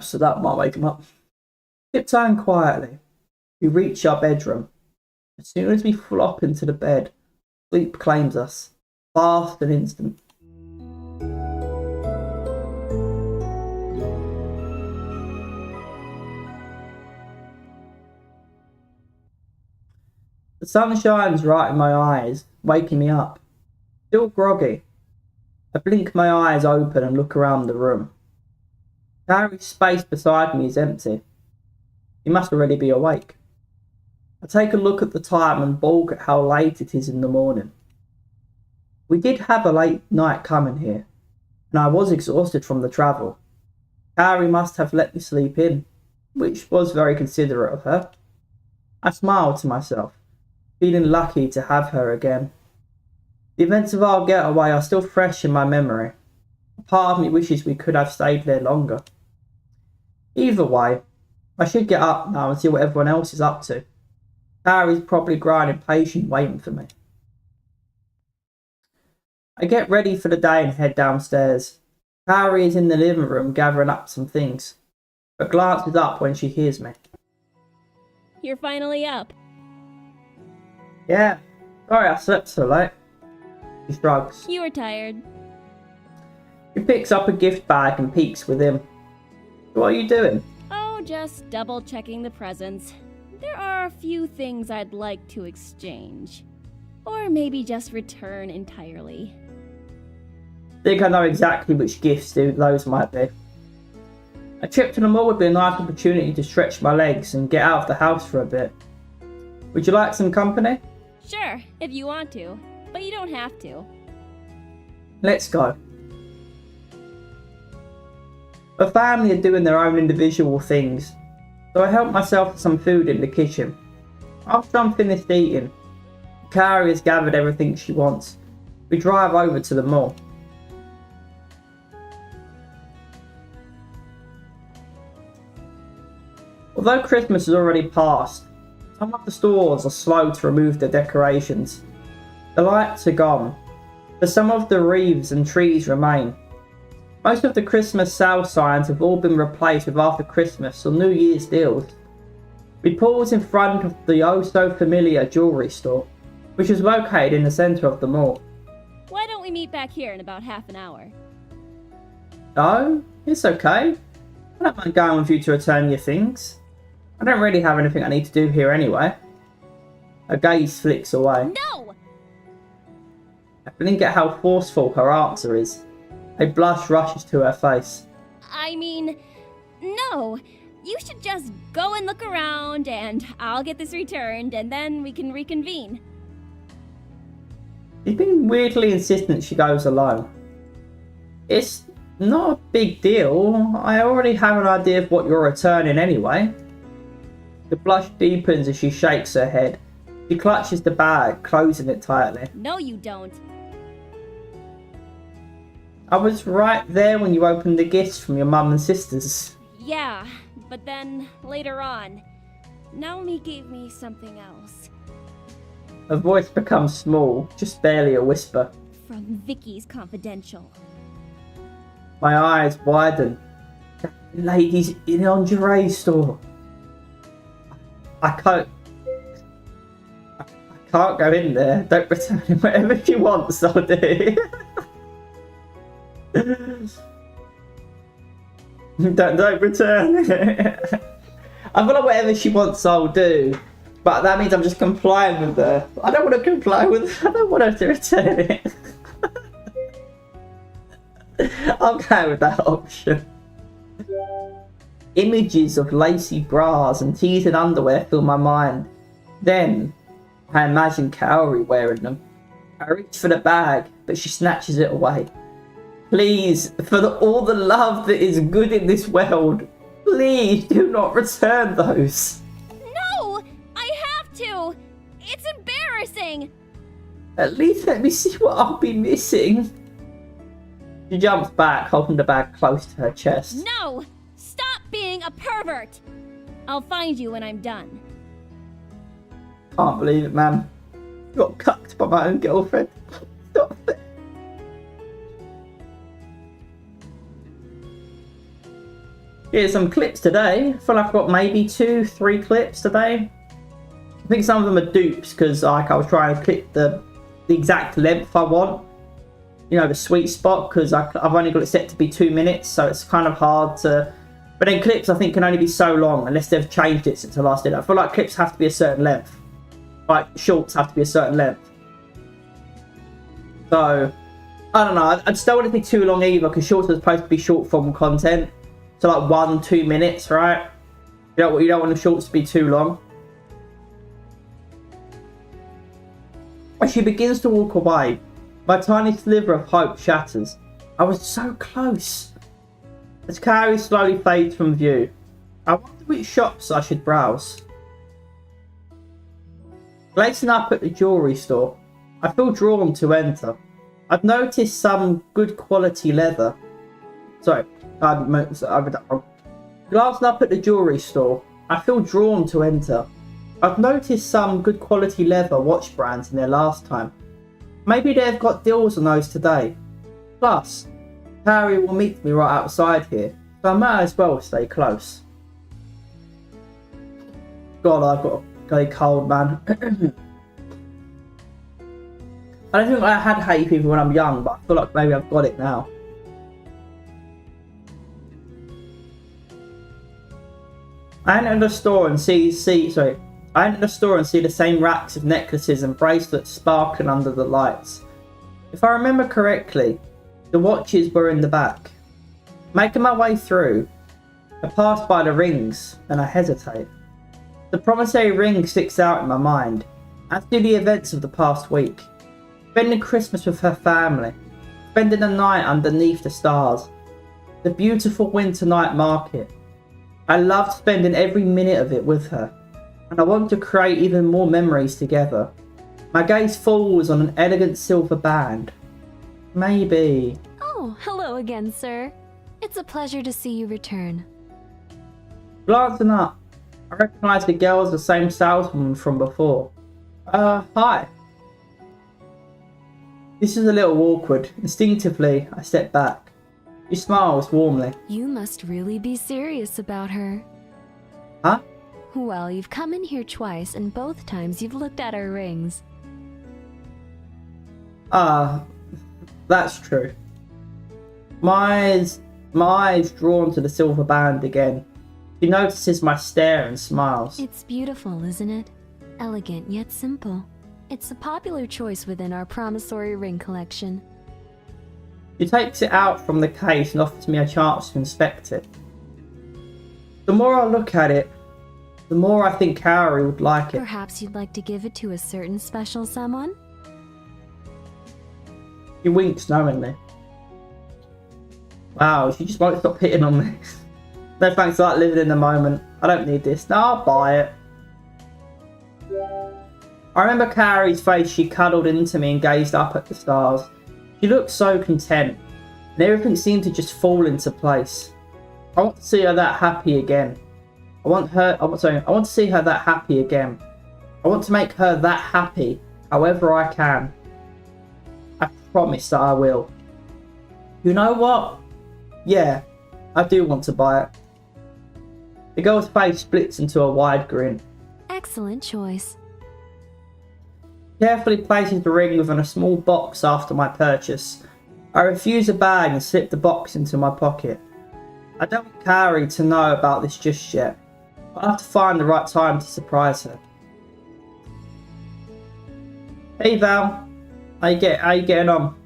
So that might wake them up. Tiptoeing quietly, we reach our bedroom. As soon as we flop into the bed, sleep claims us, fast and instant. The sun shines right in my eyes, waking me up. Still groggy. I blink my eyes open and look around the room. Harry's space beside me is empty. He must already be awake. I take a look at the time and balk at how late it is in the morning. We did have a late night coming here, and I was exhausted from the travel. Harry must have let me sleep in, which was very considerate of her. I smiled to myself, feeling lucky to have her again. The events of our getaway are still fresh in my memory. A part of me wishes we could have stayed there longer. Either way, I should get up now and see what everyone else is up to. Harry's probably growing impatient waiting for me. I get ready for the day and head downstairs. Harry is in the living room gathering up some things, but glances up when she hears me. You're finally up. Yeah, sorry I slept so late. She shrugs. You were tired. She picks up a gift bag and peeks within. What are you doing? Oh, just double checking the presents. There are a few things I'd like to exchange. Or maybe just return entirely. I think I know exactly which gifts those might be. A trip to the mall would be a nice opportunity to stretch my legs and get out of the house for a bit. Would you like some company? Sure, if you want to, but you don't have to. Let's go. The family are doing their own individual things, so I help myself to some food in the kitchen. After I'm finished eating, Kaori has gathered everything she wants. We drive over to the mall. Although Christmas has already passed, some of the stores are slow to remove their decorations. The lights are gone, but some of the wreaths and trees remain. Most of the Christmas sale signs have all been replaced with after Christmas or New Year's deals. We pause in front of the oh-so-familiar jewellery store, which is located in the centre of the mall. Why don't we meet back here in about half an hour? Oh, it's okay. I don't mind going with you to return your things. I don't really have anything I need to do here anyway. Her gaze flicks away. No! I didn't get how forceful her answer is. A blush rushes to her face. I mean, no. You should just go and look around, and I'll get this returned, and then we can reconvene. She's been weirdly insistent she goes alone. It's not a big deal. I already have an idea of what you're returning anyway. The blush deepens as she shakes her head. She clutches the bag, closing it tightly. No, you don't. I was right there when you opened the gifts from your mum and sisters. Yeah, but then later on, Naomi gave me something else. Her voice becomes small, just barely a whisper. From Vicky's Confidential. My eyes widen. The ladies in the lingerie store. I can't go in there. Don't return it. Whatever she wants, I'll do. don't return it. I feel like whatever she wants, I'll do. But that means I'm just complying with her. I don't want to comply with her. I don't want her to return it. I'm going with that option. Images of lacy bras and teasing underwear fill my mind. Then, I imagine Kaori wearing them. I reach for the bag, but she snatches it away. Please, for all the love that is good in this world, please do not return those. No! I have to! It's embarrassing! At least let me see what I'll be missing. She jumps back, holding the bag close to her chest. No! Stop being a pervert! I'll find you when I'm done. Can't believe it, man. Got cucked by my own girlfriend. Stop it. Here's some clips today. I feel like I've got maybe 2-3 clips today. I think some of them are dupes because I was trying to clip the exact length I want. You know, the sweet spot, because I've only got it set to be 2 minutes, so it's kind of hard to... But then clips, I think, can only be so long unless they've changed it since I last did it. I feel like clips have to be a certain length. Like, shorts have to be a certain length. So, I don't know. I just don't want it to be too long either, because shorts are supposed to be short form content. So, like 1-2 minutes, right? You don't want the shorts to be too long. As she begins to walk away, my tiny sliver of hope shatters. I was so close. As Kaori slowly fades from view, I wonder which shops I should browse. Glazing up at the jewellery store, I feel drawn to enter. I've noticed some good quality leather. Sorry, I've read that wrong. Glancing up at the jewellery store, I feel drawn to enter. I've noticed some good quality leather watch brands in there last time. Maybe they've got deals on those today. Plus, Kaori will meet me right outside here, so I might as well stay close. God, I've got a bloody cold, man. I don't think I had hay fever when I'm young, but I feel like maybe I've got it now. I enter the store and see the same racks of necklaces and bracelets sparkling under the lights. If I remember correctly, the watches were in the back. Making my way through, I pass by the rings and I hesitate. The promissory ring sticks out in my mind, as do the events of the past week. Spending Christmas with her family, spending the night underneath the stars. The beautiful winter night market. I loved spending every minute of it with her, and I want to create even more memories together. My gaze falls on an elegant silver band. Maybe. Oh, hello again, sir. It's a pleasure to see you return. Glancing up, I recognise the girl as the same saleswoman from before. Hi. This is a little awkward. Instinctively, I step back. She smiles warmly. You must really be serious about her. Huh? Well, you've come in here twice, and both times you've looked at our rings. That's true. My eyes drawn to the silver band again. She notices my stare and smiles. It's beautiful, isn't it? Elegant yet simple. It's a popular choice within our promissory ring collection. She takes it out from the case and offers me a chance to inspect it. The more I look at it, the more I think Kaori would like it. Perhaps you'd like to give it to a certain special someone? She winks knowingly. Wow, she just won't stop hitting on me. No thanks, I like living in the moment. I don't need this. No, I'll buy it. I remember Kaori's face. She cuddled into me and gazed up at the stars. She looked so content, and everything seemed to just fall into place. I want to see her that happy again. I want to see her that happy again. I want to make her that happy, however I can. I promise that I will. You know what? Yeah, I do want to buy it. The girl's face splits into a wide grin. Excellent choice. Carefully places the ring within a small box after my purchase. I refuse a bag and slip the box into my pocket. I don't want Kaori to know about this just yet. I'll have to find the right time to surprise her. Hey Val, how you getting on?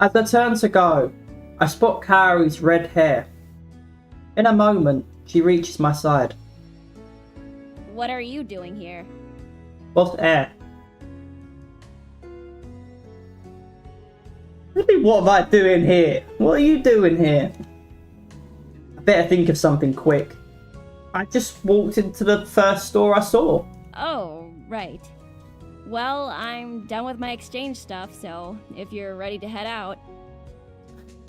As I turn to go, I spot Kaori's red hair. In a moment, she reaches my side. What are you doing here? What's air? What am I doing here? What are you doing here? I better think of something quick. I just walked into the first store I saw. Oh, right. Well, I'm done with my exchange stuff, so if you're ready to head out.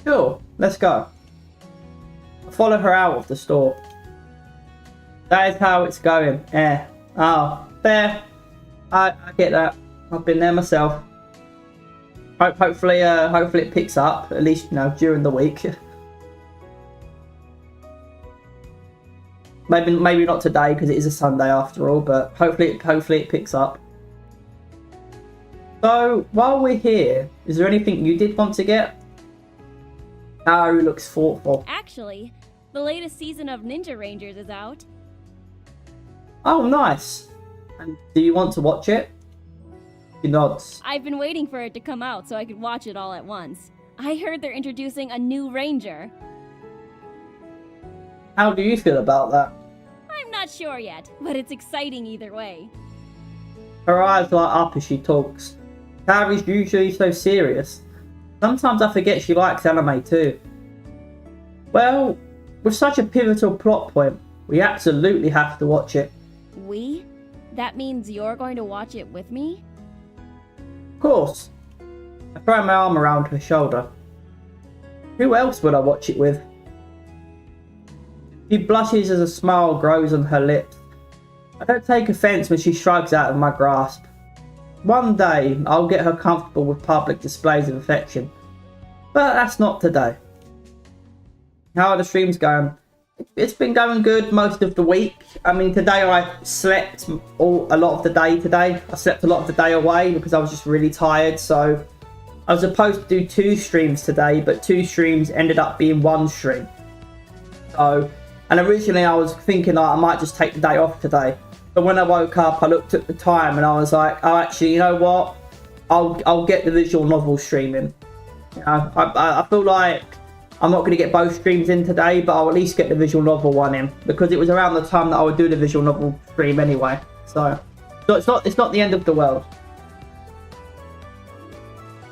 Sure, let's go. I follow her out of the store. That is how it's going. Oh, fair. I get that. I've been there myself. Hopefully it picks up, at least, during the week. Maybe not today because it is a Sunday after all, but hopefully it picks up. So while we're here, is there anything you did want to get? Kaori looks thoughtful. Actually, the latest season of Ninja Rangers is out. Oh, nice. And do you want to watch it? She nods. I've been waiting for it to come out so I could watch it all at once. I heard they're introducing a new ranger. How do you feel about that? I'm not sure yet, but it's exciting either way. Her eyes light up as she talks. Kaori's usually so serious. Sometimes I forget she likes anime too. Well, with such a pivotal plot point, we absolutely have to watch it. We? That means you're going to watch it with me? Of course. I throw my arm around her shoulder. Who else would I watch it with? She blushes as a smile grows on her lips. I don't take offence when she shrugs out of my grasp. One day, I'll get her comfortable with public displays of affection. But that's not today. How are the streams going? It's been going good most of the week. I mean, today I slept a lot of the day today. I slept a lot of the day away because I was just really tired. So I was supposed to do 2 streams today, but 2 streams ended up being 1 stream. And originally I was thinking I might just take the day off today. But when I woke up, I looked at the time and I was like, oh, actually, you know what? I'll get the visual novel streaming. I feel like I'm not going to get both streams in today, but I'll at least get the visual novel one in because it was around the time that I would do the visual novel stream anyway. So it's not the end of the world.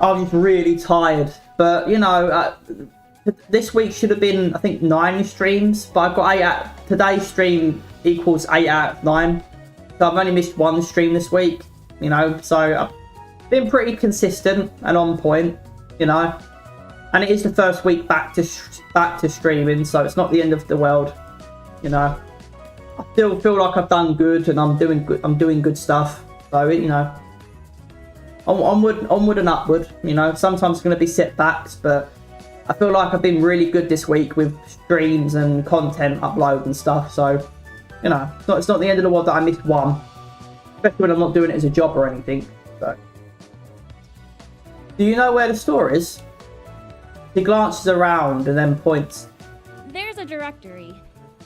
I was just really tired but you know, this week should have been, I think, 9 streams, but I've got 8 out. Today's stream equals 8 out of 9. So I've only missed 1 stream this week, you know, so I've been pretty consistent and on point, you know. And it is the first week back to streaming, so it's not the end of the world, you know. I still feel like I've done good and I'm doing good stuff. So, you know, onward and upward, you know. Sometimes it's going to be setbacks, but I feel like I've been really good this week with streams and content upload and stuff. So, you know, it's not the end of the world that I missed 1. Especially when I'm not doing it as a job or anything. So, do you know where the store is? He glances around and then points. There's a directory.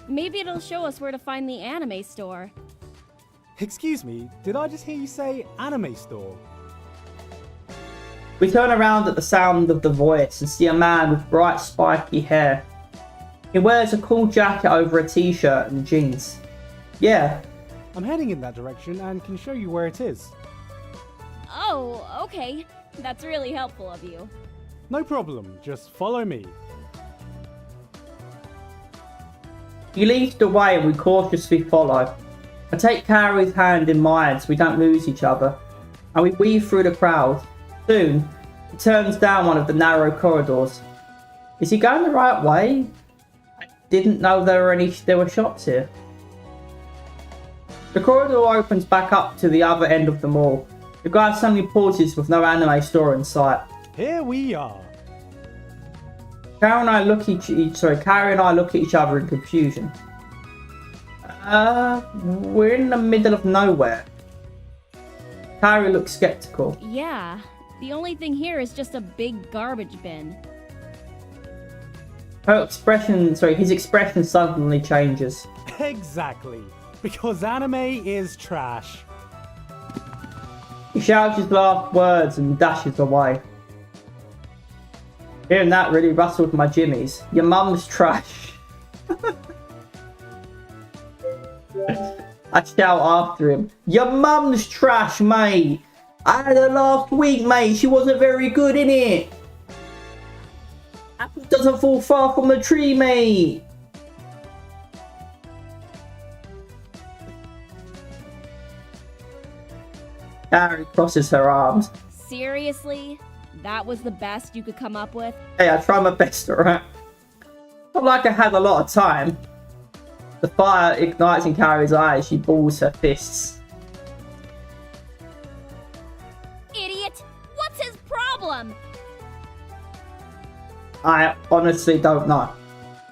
Maybe it'll show us where to find the anime store. Excuse me, did I just hear you say anime store? We turn around at the sound of the voice and see a man with bright spiky hair. He wears a cool jacket over a t-shirt and jeans. Yeah. I'm heading in that direction and can show you where it is. Oh, okay. That's really helpful of you. No problem, just follow me. He leads the way and we cautiously follow. I take Kaori's hand in mine so we don't lose each other, and we weave through the crowd. Soon, he turns down one of the narrow corridors. Is he going the right way? I didn't know there were shops here. The corridor opens back up to the other end of the mall. The guy suddenly pauses with no anime store in sight. Here we are. Kaori and I look at each other in confusion. We're in the middle of nowhere. Kaori looks skeptical. Yeah, the only thing here is just a big garbage bin. His expression suddenly changes. Exactly, because anime is trash. He shouts his last words and dashes away. Hearing that really rustled my jimmies. Your mum's trash. I shout after him. Your mum's trash, mate. I had her last week, mate. She wasn't very good, innit? Apple doesn't fall far from the tree, mate. Kaori crosses her arms. Seriously? That was the best you could come up with? Hey, I try my best, alright? Not like I had a lot of time. The fire ignites in Kaori's eyes. She balls her fists. Idiot! What's his problem? I honestly don't know.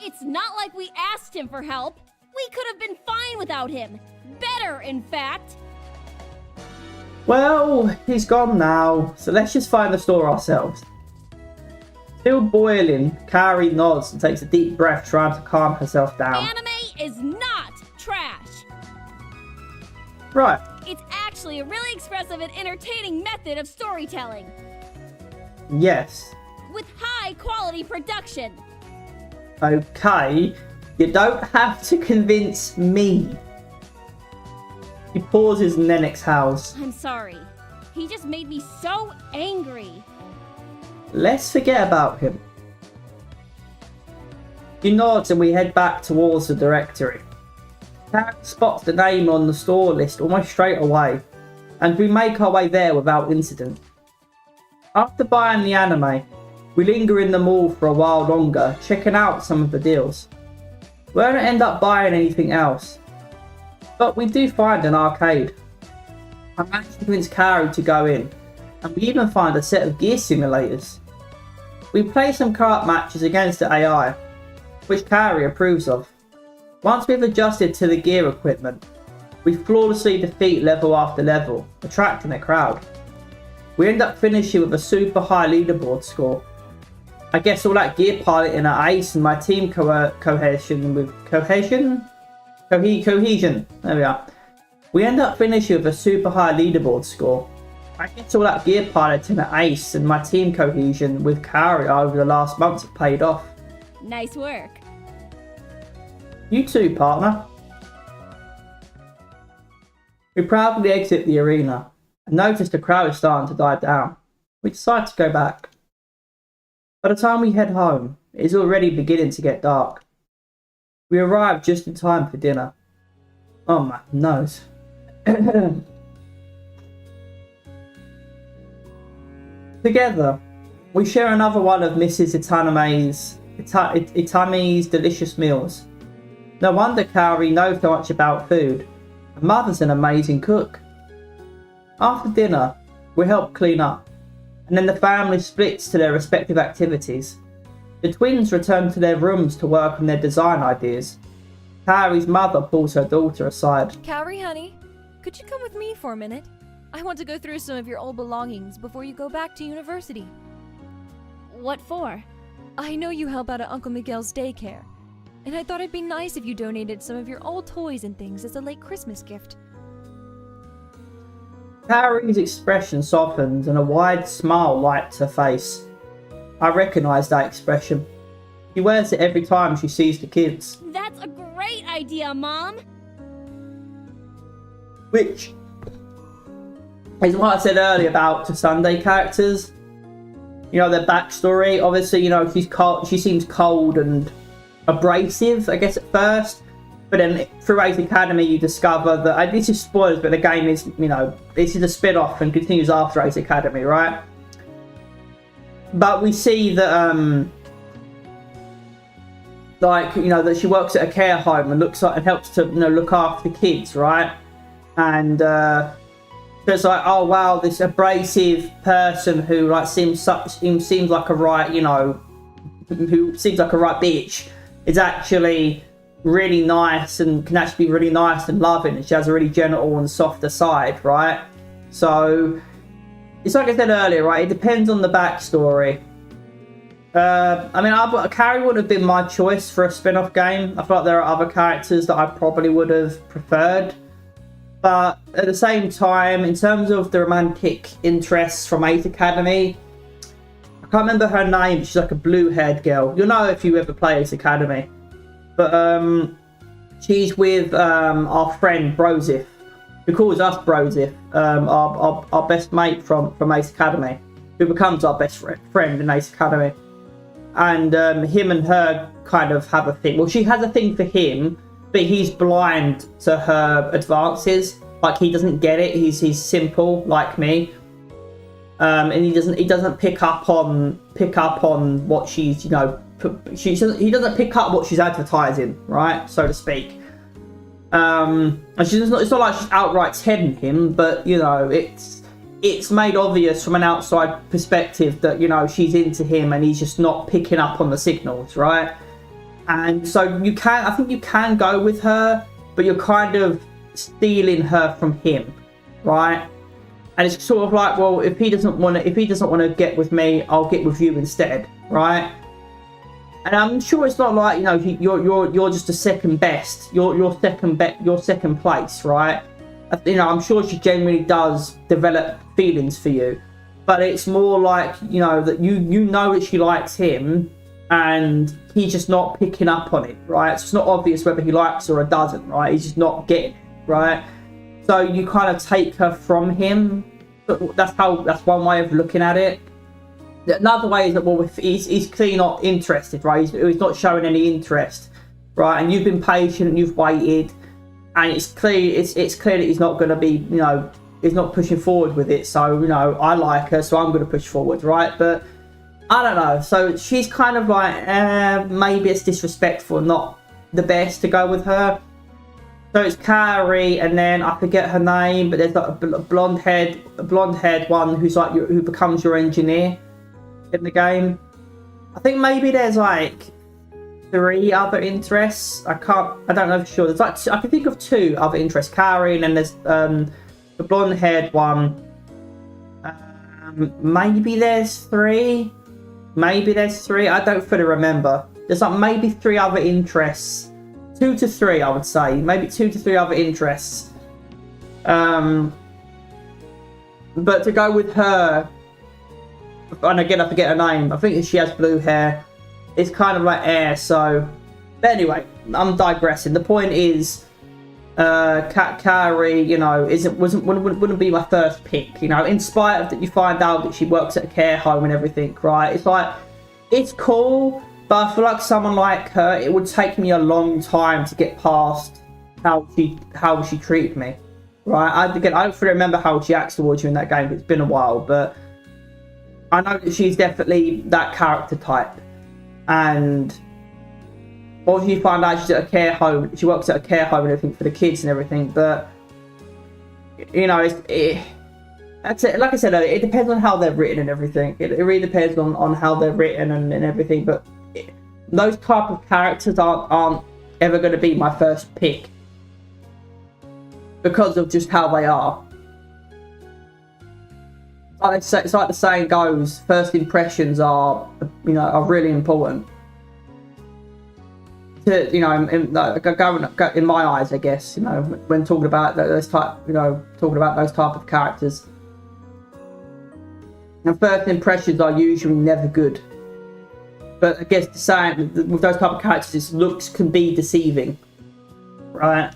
It's not like we asked him for help. We could have been fine without him. Better, in fact. Well, he's gone now, so let's just find the store ourselves. Still boiling, Kaori nods and takes a deep breath, trying to calm herself down. Anime is not trash. Right. It's actually a really expressive and entertaining method of storytelling. Yes. With high quality production. Okay, you don't have to convince me. He pauses in Enix house. I'm sorry. He just made me so angry. Let's forget about him. He nods and we head back towards the directory. Kaori spots the name on the store list almost straight away, and we make our way there without incident. After buying the anime, we linger in the mall for a while longer, checking out some of the deals. We don't end up buying anything else, but we do find an arcade. I managed to convince Kaori to go in, and we even find a set of gear simulators. We play some kart matches against the AI, which Kaori approves of. Once we've adjusted to the gear equipment, we flawlessly defeat level after level, attracting a crowd. We end up finishing with a super high leaderboard score. I guess all that gear piloting at ace and my team cohesion. There we are. We end up finishing with a super high leaderboard score. I guess all that gear piloting at ace and my team cohesion with Kaori over the last months have paid off. Nice work. You too, partner. We proudly exit the arena and notice the crowd is starting to die down. We decide to go back. By the time we head home, it is already beginning to get dark. We arrive just in time for dinner. Oh my nose. Together, we share another one of Mrs. Itami's delicious meals. No wonder Kaori knows so much about food. Her mother's an amazing cook. After dinner, we help clean up, and then the family splits to their respective activities. The twins return to their rooms to work on their design ideas. Kaori's mother pulls her daughter aside. Kaori, honey, could you come with me for a minute? I want to go through some of your old belongings before you go back to university. What for? I know you help out at Uncle Miguel's daycare, and I thought it'd be nice if you donated some of your old toys and things as a late Christmas gift. Kaori's expression softens and a wide smile lights her face. I recognise that expression. She wears it every time she sees the kids. That's a great idea, Mom! Which is what I said earlier about the Sunday characters. You know, their backstory. Obviously, you know, she's cold. She seems cold and abrasive, I guess, at first. But then through Ace Academy, you discover that, this is spoilers, but the game is, you know, this is a spin-off and continues after Ace Academy, right? But we see that, like, you know, that she works at a care home and helps to, you know, look after the kids, right? And so it's like, oh wow, this abrasive person who like seems like a right, you know, who seems like a right bitch, is actually really nice and can actually be really nice and loving, and she has a really gentle and softer side, right? So it's like I said earlier, right? It depends on the backstory. I mean, Kaori would have been my choice for a spin-off game. I feel like there are other characters that I probably would have preferred. But at the same time, in terms of the romantic interests from Ace Academy, I can't remember her name. She's like a blue-haired girl. You'll know if you ever play Ace Academy. But she's with our friend Brosif, who calls us Brosif, our best mate from Ace Academy, who becomes our best friend in Ace Academy. And him and her kind of have a thing. Well, she has a thing for him, but he's blind to her advances. Like, he doesn't get it. He's simple like me, and he doesn't pick up on what she's, you know, he doesn't pick up what she's advertising, right, so to speak. And it's not like she's outright tempting him, but you know, it's made obvious from an outside perspective that, you know, she's into him and he's just not picking up on the signals, right? And so I think you can go with her, but you're kind of stealing her from him, right? And it's sort of like, well, if he doesn't want to get with me, I'll get with you instead, right? And I'm sure it's not like, you know, you're just a second best, you're second place, right? You know, I'm sure she genuinely does develop feelings for you, but it's more like, you know, that you know that she likes him, and he's just not picking up on it, right? So it's not obvious whether he likes her or doesn't, right? He's just not getting it, right? So you kind of take her from him. But that's one way of looking at it. Another way is that, well, if he's clearly not interested, right? He's not showing any interest, right? And you've been patient and you've waited, and it's clear that he's not going to be, you know, he's not pushing forward with it. So, you know, I like her, so I'm going to push forward, right? But I don't know. So she's kind of like, maybe it's disrespectful, not the best to go with her. So it's Kaori, and then I forget her name, but there's like a blonde-haired one who's like who becomes your engineer in the game. I think maybe there's like 3 other interests. I don't know for sure. There's like I can think of 2 other interests, Kaori, and then there's the blonde-haired one. Maybe there's 3. I don't fully remember. There's like maybe 3 other interests. 2 to 3, I would say. Maybe 2 to 3 other interests. But to go with her, and again I forget her name, I think she has blue hair, it's kind of like so. But anyway, I'm digressing. The point is, Kaori, you know, wouldn't be my first pick, you know, in spite of that you find out that she works at a care home and everything, right? It's like, it's cool, but I feel like someone like her, it would take me a long time to get past how she treated me. Right? I don't fully remember how she acts towards you in that game. It's been a while, but I know that she's definitely that character type. And obviously, you find out she's at a care home. She works at a care home and everything for the kids and everything. But you know, that's it. Like I said, it depends on how they're written and everything. It really depends on how they're written and everything. But those type of characters aren't ever going to be my first pick because of just how they are. It's like the saying goes: first impressions are really important. To, in my eyes, I guess, when talking about those type of characters. And first impressions are usually never good. But I guess the saying with those type of characters, looks can be deceiving, right?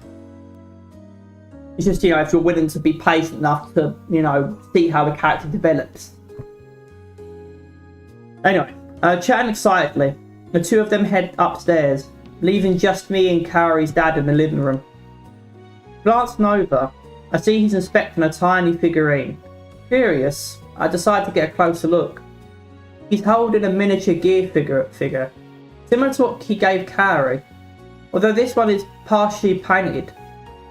It's just, if you're willing to be patient enough to, see how the character develops. Anyway, chatting excitedly, the two of them head upstairs, leaving just me and Kaori's dad in the living room. Glancing over, I see he's inspecting a tiny figurine. Curious, I decide to get a closer look. He's holding a miniature gear figure, similar to what he gave Kaori, although this one is partially painted.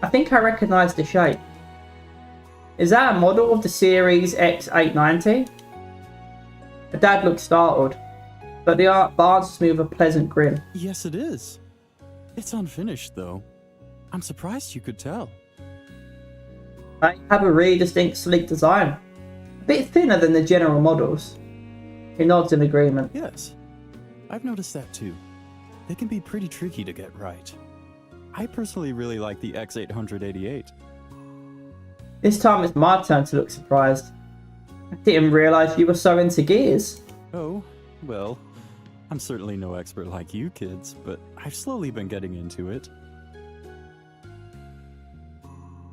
I think I recognise the shape. Is that a model of the series X890? The dad looks startled, but the answers me with a pleasant grin. Yes, it is. It's unfinished, though. I'm surprised you could tell. They have a really distinct, sleek design. A bit thinner than the general models. He nods in agreement. Yes, I've noticed that too. They can be pretty tricky to get right. I personally really like the X888. This time it's my turn to look surprised. I didn't realise you were so into gears. Oh, well, I'm certainly no expert like you kids, but I've slowly been getting into it.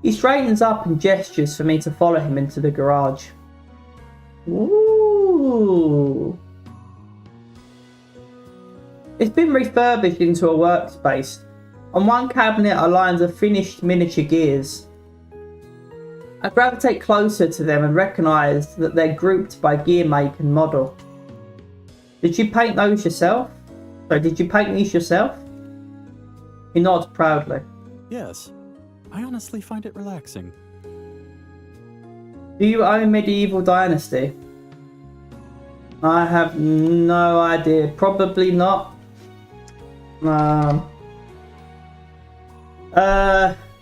He straightens up and gestures for me to follow him into the garage. Ooh. It's been refurbished into a workspace. On one cabinet are lines of finished miniature gears. I gravitate closer to them and recognise that they're grouped by gear make and model. Did you paint those yourself? Did you paint these yourself? He nods proudly. Yes, I honestly find it relaxing. Do you own Medieval Dynasty? I have no idea. Probably not.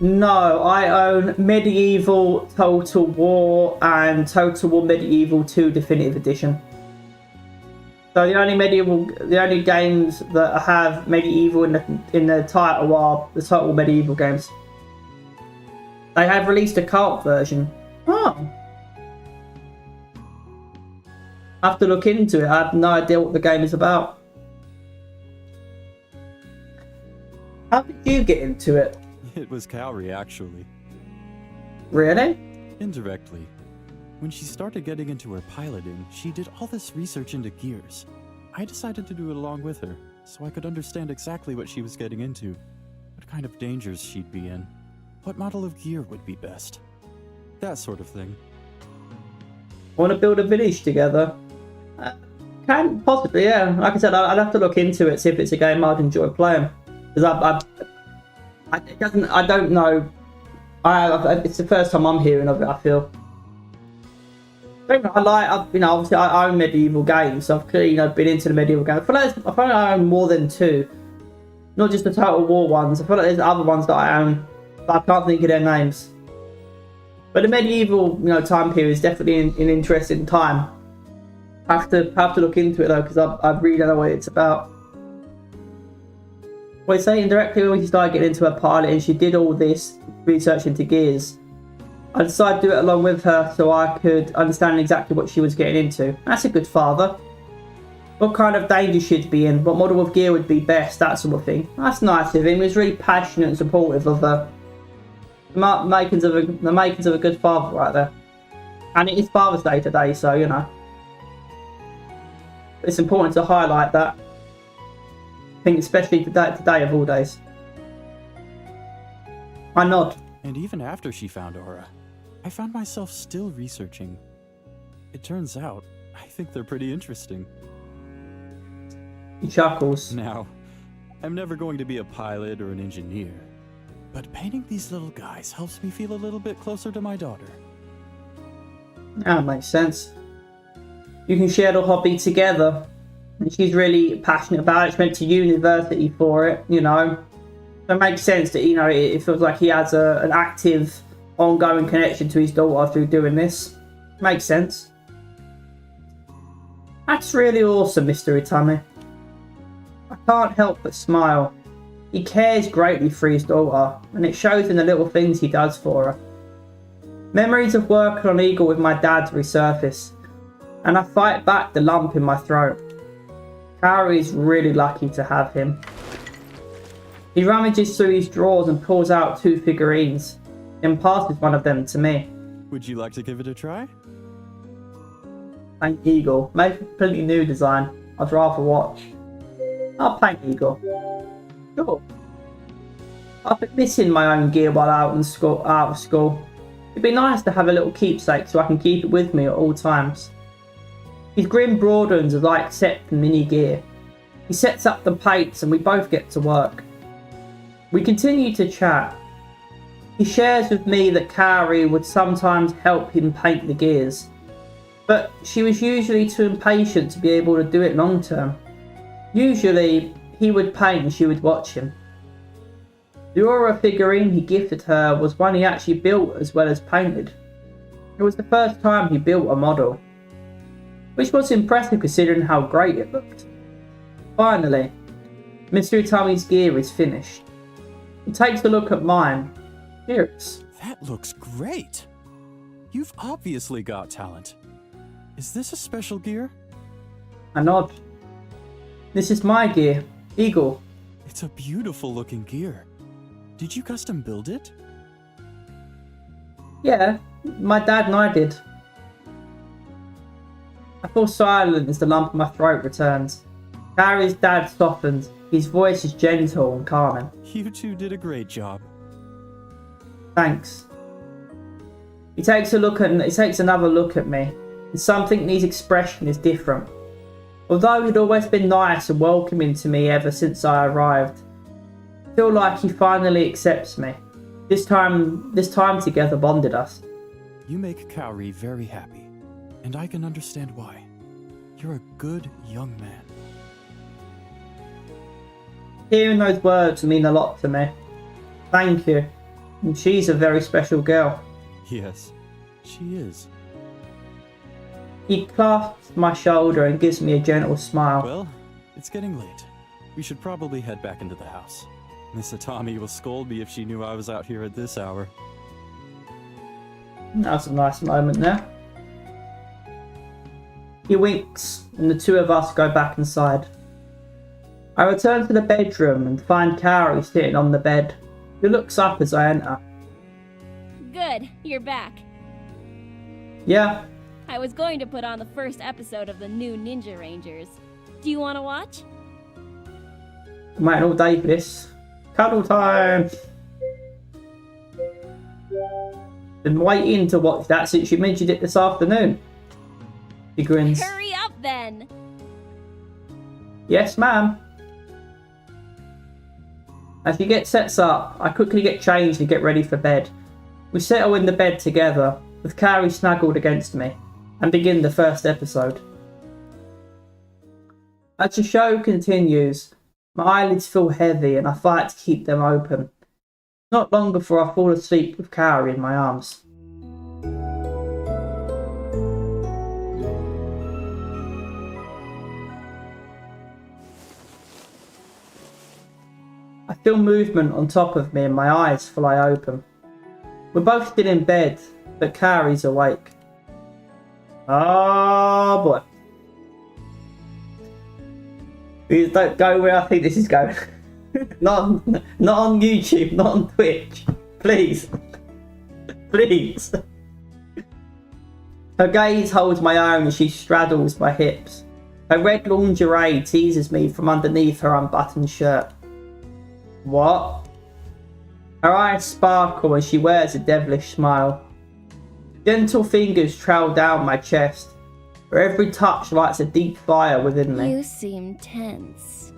No, I own Medieval Total War and Total War Medieval 2 Definitive Edition. So the only games that have Medieval in the title are the Total Medieval games. They have released a co-op version. Oh. I have to look into it. I have no idea what the game is about. How did you get into it? It was Kaori, actually. Really? Indirectly. When she started getting into her piloting, she did all this research into gears. I decided to do it along with her, so I could understand exactly what she was getting into, what kind of dangers she'd be in, what model of gear would be best. That sort of thing. Want to build a village together? Can possibly, yeah. Like I said, I'd have to look into it, see if it's a game I'd enjoy playing. Because I don't know. It's the first time I'm hearing of it. I feel. Obviously I own medieval games, so I've clearly been into the medieval games. I feel like I own more than two, not just the Total War ones. I feel like there's other ones that I own, but I can't think of their names. But the medieval time period is definitely an interesting time. I have to look into it though, because I really don't know what it's about. Well, say indirectly when she started getting into her pilot and she did all this research into gears, I decided to do it along with her so I could understand exactly what she was getting into. That's a good father. What kind of danger she'd be in, what model of gear would be best, that sort of thing. That's nice of him. He was really passionate and supportive of her. The makings of a good father right there. And it is Father's Day today, so It's important to highlight that. I think especially today of all days. I nod. And even after she found Aura, I found myself still researching. It turns out, I think they're pretty interesting. He chuckles. Now, I'm never going to be a pilot or an engineer, but painting these little guys helps me feel a little bit closer to my daughter. That makes sense. You can share the hobby together. And she's really passionate about it. She went to university for it, you know. So it makes sense that, you know, it feels like he has an active, ongoing connection to his daughter through doing this. Makes sense. That's really awesome, Mr. Itami. I can't help but smile. He cares greatly for his daughter, and it shows in the little things he does for her. Memories of working on Eagle with my dad resurface, and I fight back the lump in my throat. Kaori is really lucky to have him. He rummages through his drawers and pulls out 2 figurines, then passes one of them to me. Would you like to give it a try? Paint Eagle. Maybe a completely new design. I'd rather watch. I'll paint Eagle. Sure. I've been missing my own gear while out of school. It'd be nice to have a little keepsake so I can keep it with me at all times. His grin broadens as I accept the mini gear. He sets up the paints and we both get to work. We continue to chat. He shares with me that Kaori would sometimes help him paint the gears, but she was usually too impatient to be able to do it long term. Usually, he would paint and she would watch him. The Aura figurine he gifted her was one he actually built as well as painted. It was the first time he built a model, which was impressive considering how great it looked. Finally, Mr. Itami's gear is finished. He takes a look at mine. Curious. That looks great! You've obviously got talent. Is this a special gear? I nod. This is my gear, Eagle. It's a beautiful looking gear. Did you custom build it? Yeah, my dad and I did. I feel silent as the lump in my throat returns. Kaori's dad softens. His voice is gentle and calming. You two did a great job. Thanks. He takes another look at me, and something in his expression is different. Although he'd always been nice and welcoming to me ever since I arrived, I feel like he finally accepts me. This time together bonded us. You make Kaori very happy, and I can understand why. You're a good young man. Hearing those words mean a lot to me. Thank you. And she's a very special girl. Yes, she is. He clasps my shoulder and gives me a gentle smile. Well, it's getting late. We should probably head back into the house. Miss Itami will scold me if she knew I was out here at this hour. That's a nice moment there. He winks, and the two of us go back inside. I return to the bedroom and find Kaori sitting on the bed. He looks up as I enter. Good, you're back. Yeah, I was going to put on the first episode of the new Ninja Rangers. Do you want to watch? I'm waiting all day for this. Cuddle time! Been waiting to watch that since you mentioned it this afternoon. He grins. Hurry up then! Yes, ma'am. As he sets up, I quickly get changed and get ready for bed. We settle in the bed together, with Kaori snuggled against me, and begin the first episode. As the show continues, my eyelids feel heavy and I fight to keep them open. Not long before I fall asleep with Kaori in my arms. I feel movement on top of me and my eyes fly open. We're both still in bed, but Kaori's awake. Oh boy. Please don't go where I think this is going. not on YouTube, not on Twitch. Please. Please. Her gaze holds my own as she straddles my hips. Her red lingerie teases me from underneath her unbuttoned shirt. What? Her eyes sparkle and she wears a devilish smile. Gentle fingers trail down my chest, where every touch lights a deep fire within me. You seem tense.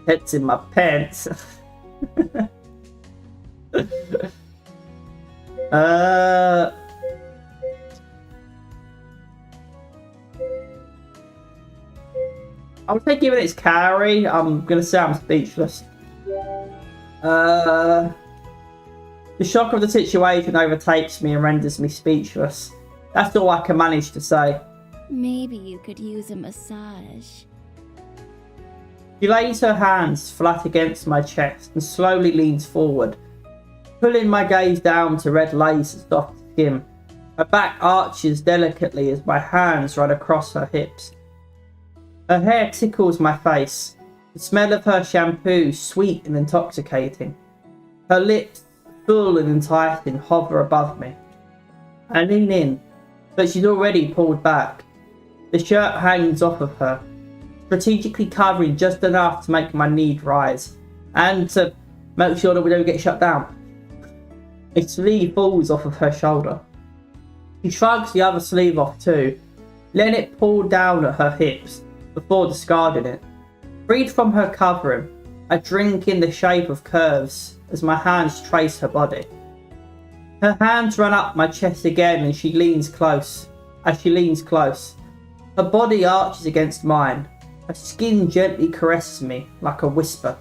It's in my pants. I would say given it's Kaori, I'm gonna say I'm speechless. The shock of the situation overtakes me and renders me speechless. That's all I can manage to say. Maybe you could use a massage. She lays her hands flat against my chest and slowly leans forward, pulling my gaze down to red lace and soft skin. Her back arches delicately as my hands run across her hips. Her hair tickles my face. The smell of her shampoo, sweet and intoxicating. Her lips, full and enticing, hover above me. I lean in, but she's already pulled back. The shirt hangs off of her, strategically covering just enough to make my need rise, and to make sure that we don't get shut down. A sleeve falls off of her shoulder. She shrugs the other sleeve off too, letting it pull down at her hips before discarding it. Freed from her covering, I drink in the shape of curves as my hands trace her body. Her hands run up my chest again and she leans close. As she leans close, her body arches against mine. Her skin gently caresses me like a whisper.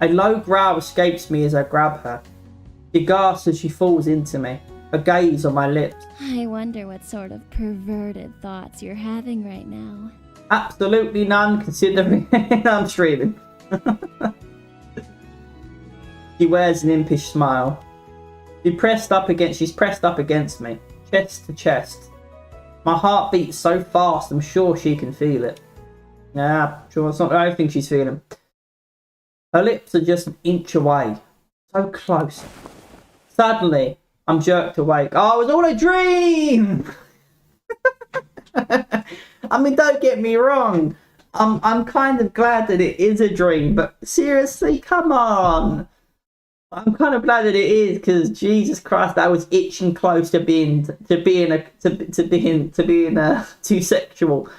A low growl escapes me as I grab her. She gasps as she falls into me, a gaze on my lips. I wonder what sort of perverted thoughts you're having right now. Absolutely none, considering I'm streaming. She wears an impish smile. She's pressed up against me, chest to chest. My heart beats so fast, I'm sure she can feel it. Nah, sure, it's not the only thing she's feeling. Her lips are just an inch away. So close. Suddenly, I'm jerked awake. Oh, it was all a dream! I mean, don't get me wrong. I'm kind of glad that it is a dream, but seriously, come on. I'm kind of glad that it is, because Jesus Christ, I was itching close to being too sexual.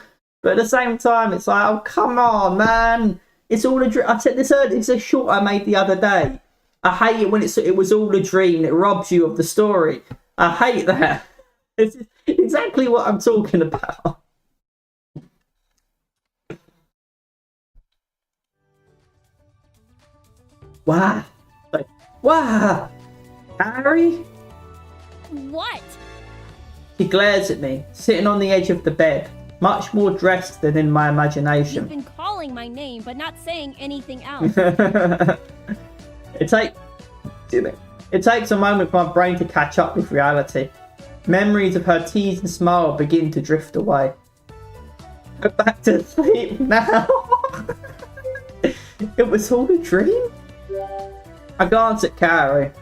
But at the same time, it's like, oh come on, man! It's all a dream. I said this earlier. It's a short I made the other day. I hate it when it was all a dream. It robs you of the story. I hate that. It's exactly what I'm talking about. Wow. Wow. Harry? What? She glares at me, sitting on the edge of the bed, much more dressed than in my imagination. You've been calling my name, but not saying anything else. It takes a moment for my brain to catch up with reality. Memories of her tease and smile begin to drift away. Go back to sleep now. It was all a dream? I glance at Kaori,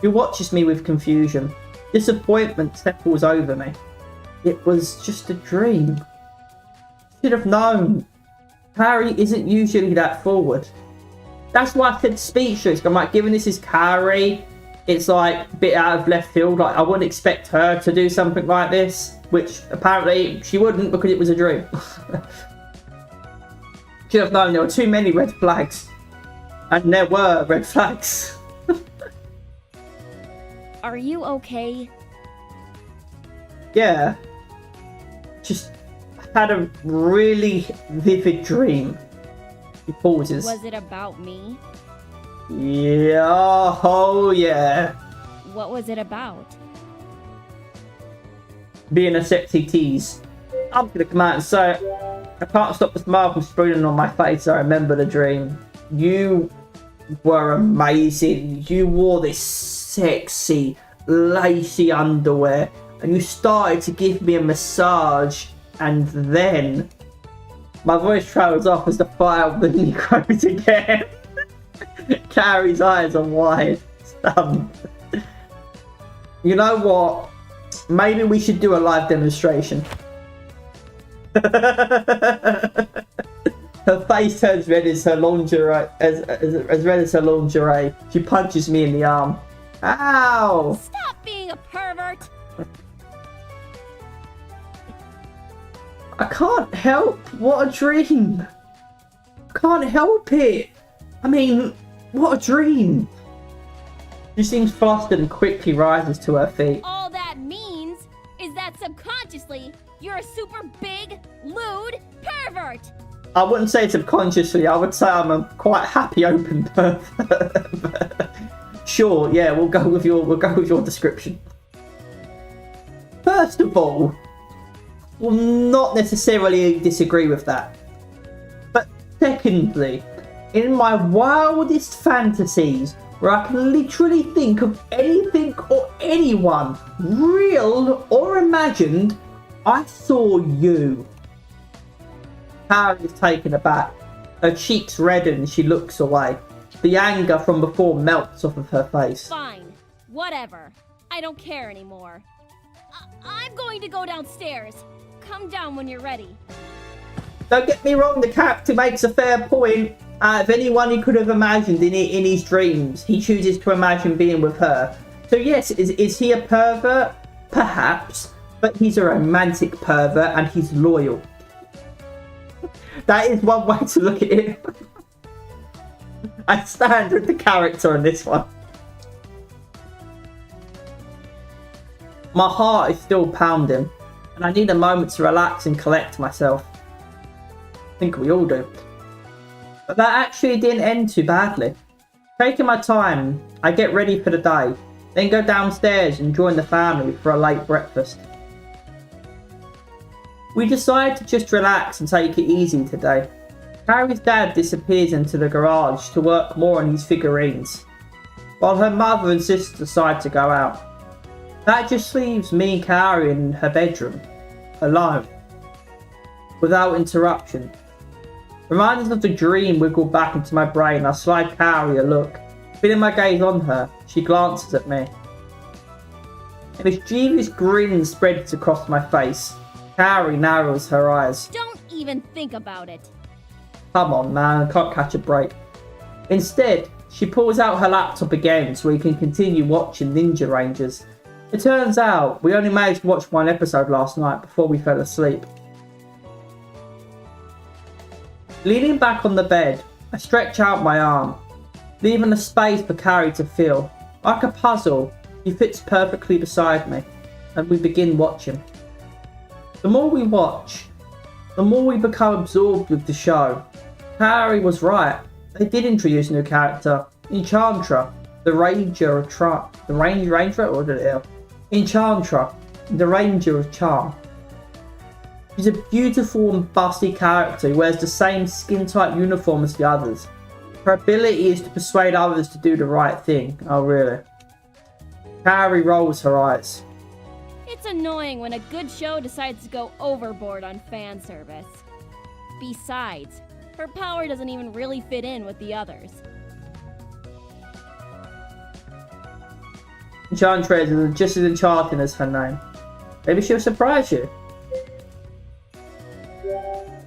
who watches me with confusion. Disappointment settles over me. It was just a dream. Should have known. Kaori isn't usually that forward. That's why I said speechless. I'm like, given this is Kaori, it's like a bit out of left field. Like, I wouldn't expect her to do something like this, which apparently she wouldn't because it was a dream. Should have known there were too many red flags. And there were red flags. Are you okay? Yeah. Just had a really vivid dream. He pauses. Was it about me? Yeah, oh yeah. What was it about? Being a sexy tease. I'm gonna come out and say, I can't stop the smile from spooning on my face. I remember the dream. You were amazing. You wore this sexy, lacy underwear, and you started to give me a massage, and then my voice travels off as the fire within me grows again. Kaori's eyes are wide, stunned. You know what? Maybe we should do a live demonstration. Her face turns red as her lingerie, as red as her lingerie. She punches me in the arm. Ow! Stop being a pervert! I can't help. What a dream. Can't help it. I mean, what a dream. She seems flustered and quickly rises to her feet. All that means is that subconsciously, you're a super big, lewd pervert! I wouldn't say subconsciously, I would say I'm a quite happy open pervert. Sure, yeah, we'll go with your description. First of all, will not necessarily disagree with that. But secondly, in my wildest fantasies, where I can literally think of anything or anyone, real or imagined, I saw you. Kaori is taken aback. Her cheeks redden and she looks away. The anger from before melts off of her face. Fine. Whatever. I don't care anymore. I'm going to go downstairs. Come down when you're ready. Don't get me wrong, the character makes a fair point. Of anyone he could have imagined in his dreams, he chooses to imagine being with her. So yes, is he a pervert? Perhaps. But he's a romantic pervert and he's loyal. That is one way to look at it. I stand with the character on this one. My heart is still pounding, and I need a moment to relax and collect myself. I think we all do. But that actually didn't end too badly. Taking my time, I get ready for the day, then go downstairs and join the family for a late breakfast. We decide to just relax and take it easy today. Kaori's dad disappears into the garage to work more on his figurines, while her mother and sister decide to go out. That just leaves me and Kaori in her bedroom, alone, without interruption. Reminders of the dream wiggle back into my brain. I slide Kaori a look. Feeling my gaze on her, she glances at me. A mischievous grin spreads across my face. Kaori narrows her eyes. Don't even think about it. Come on, man, I can't catch a break. Instead, she pulls out her laptop again so we can continue watching Ninja Rangers. It turns out we only managed to watch one episode last night before we fell asleep. Leaning back on the bed, I stretch out my arm, leaving a space for Kaori to fill. Like a puzzle, he fits perfectly beside me, and we begin watching. The more we watch, the more we become absorbed with the show. Kaori was right. They did introduce a new character, Enchantra, the Ranger of Charm. The Ranger, or did it? Enchantra, the Ranger of Charm. She's a beautiful and busty character who wears the same skin type uniform as the others. Her ability is to persuade others to do the right thing. Oh, really? Kaori rolls her eyes. It's annoying when a good show decides to go overboard on fan service. Besides, her power doesn't even really fit in with the others. Enchantress is just as enchanting as her name. Maybe she'll surprise you.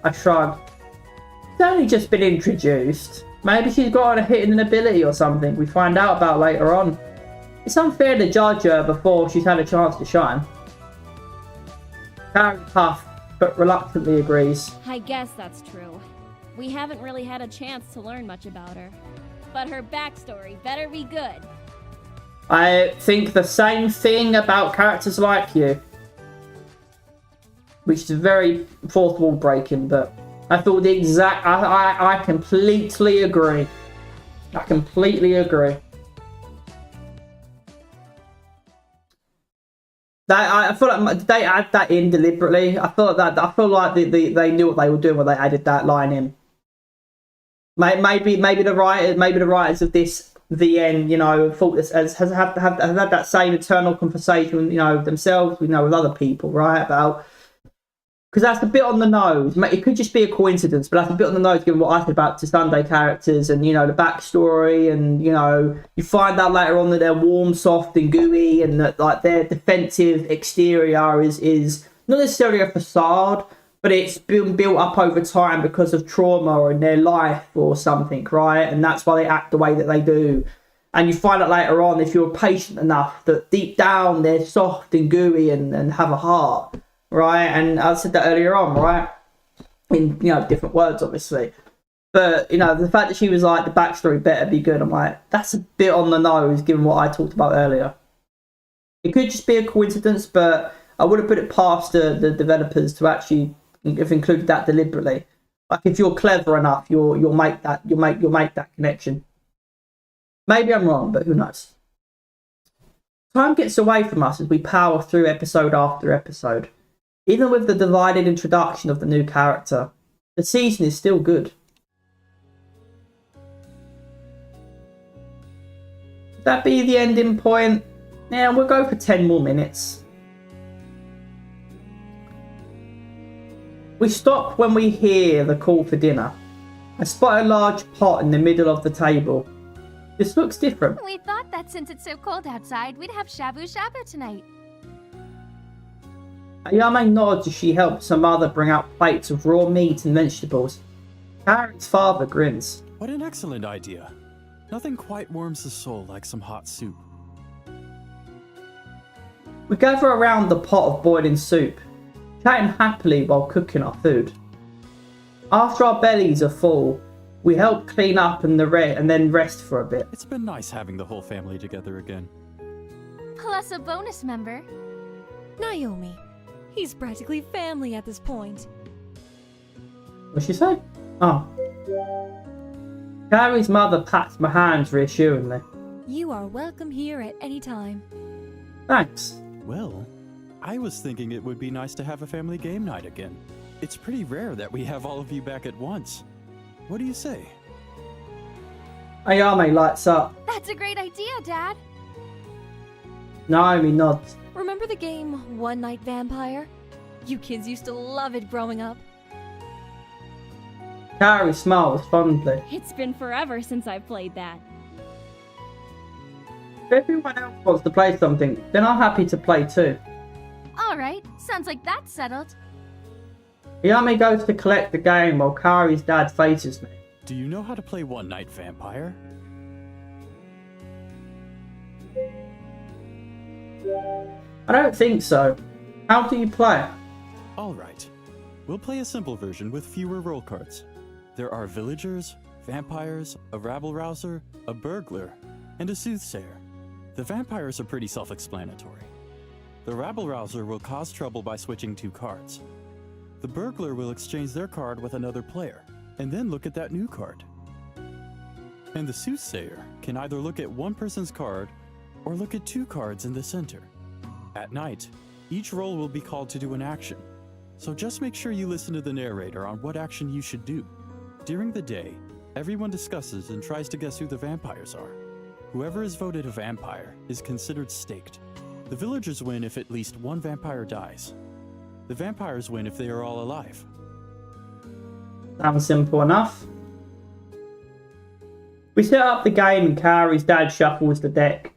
I shrugged. She's only just been introduced. Maybe she's got a hidden ability or something we find out about later on. It's unfair to judge her before she's had a chance to shine. Kaori puffed, but reluctantly agrees. I guess that's true. We haven't really had a chance to learn much about her. But her backstory better be good. I think the same thing about characters like you. Which is very fourth wall breaking, but I feel the exact... I completely agree. I completely agree. I feel like they add that in deliberately. I feel like they knew what they were doing when they added that line in. Maybe the writers of this VN, you know, thought this has had that same internal conversation, you know, themselves, you know, with other people, right? About, because that's a bit on the nose. It could just be a coincidence, but that's a bit on the nose given what I said about the Sunday characters and, you know, the backstory, and, you know, you find out later on that they're warm, soft and gooey, and that like their defensive exterior is not necessarily a facade, but it's been built up over time because of trauma in their life or something, right? And that's why they act the way that they do. And you find out later on, if you're patient enough, that deep down they're soft and gooey and have a heart, right? And I said that earlier on, right? In, you know, different words, obviously. But, you know, the fact that she was like, the backstory better be good, I'm like, that's a bit on the nose, given what I talked about earlier. It could just be a coincidence, but I would have put it past the developers to actually have included that deliberately. Like, if you're clever enough, you'll make that connection. Maybe I'm wrong, but who knows? Time gets away from us as we power through episode after episode. Even with the divided introduction of the new character, the season is still good. Would that be the ending point? Yeah, we'll go for 10 more minutes. We stop when we hear the call for dinner. I spot a large pot in the middle of the table. This looks different. We thought that since it's so cold outside, we'd have shabu shabu tonight. Ayame nods as she helps her mother bring out plates of raw meat and vegetables. Kaori's father grins. What an excellent idea. Nothing quite warms the soul like some hot soup. We gather around the pot of boiling soup, chatting happily while cooking our food. After our bellies are full, we help clean up and then rest for a bit. It's been nice having the whole family together again. Plus a bonus member. Naomi. He's practically family at this point. What'd she say? Oh. Kaori's mother pats my hands reassuringly. You are welcome here at any time. Thanks. Well, I was thinking it would be nice to have a family game night again. It's pretty rare that we have all of you back at once. What do you say? Ayame lights up. That's a great idea, Dad. Naomi nods. Remember the game One Night Vampire? You kids used to love it growing up. Kaori smiles fondly. It's been forever since I've played that. If everyone else wants to play something, then I'm happy to play too. Alright, sounds like that's settled. Ayame goes to collect the game while Kaori's dad faces me. Do you know how to play One Night Vampire? I don't think so. How do you play it? Alright. We'll play a simple version with fewer roll cards. There are villagers, vampires, a rabble-rouser, a burglar, and a soothsayer. The vampires are pretty self-explanatory. The rabble-rouser will cause trouble by switching 2 cards. The burglar will exchange their card with another player, and then look at that new card. And the soothsayer can either look at one person's card, or look at 2 cards in the center. At night, each roll will be called to do an action, so just make sure you listen to the narrator on what action you should do. During the day, everyone discusses and tries to guess who the vampires are. Whoever is voted a vampire is considered staked. The villagers win if at least one vampire dies. The vampires win if they are all alive. Sounds simple enough. We set up the game and Kaori's dad shuffles the deck.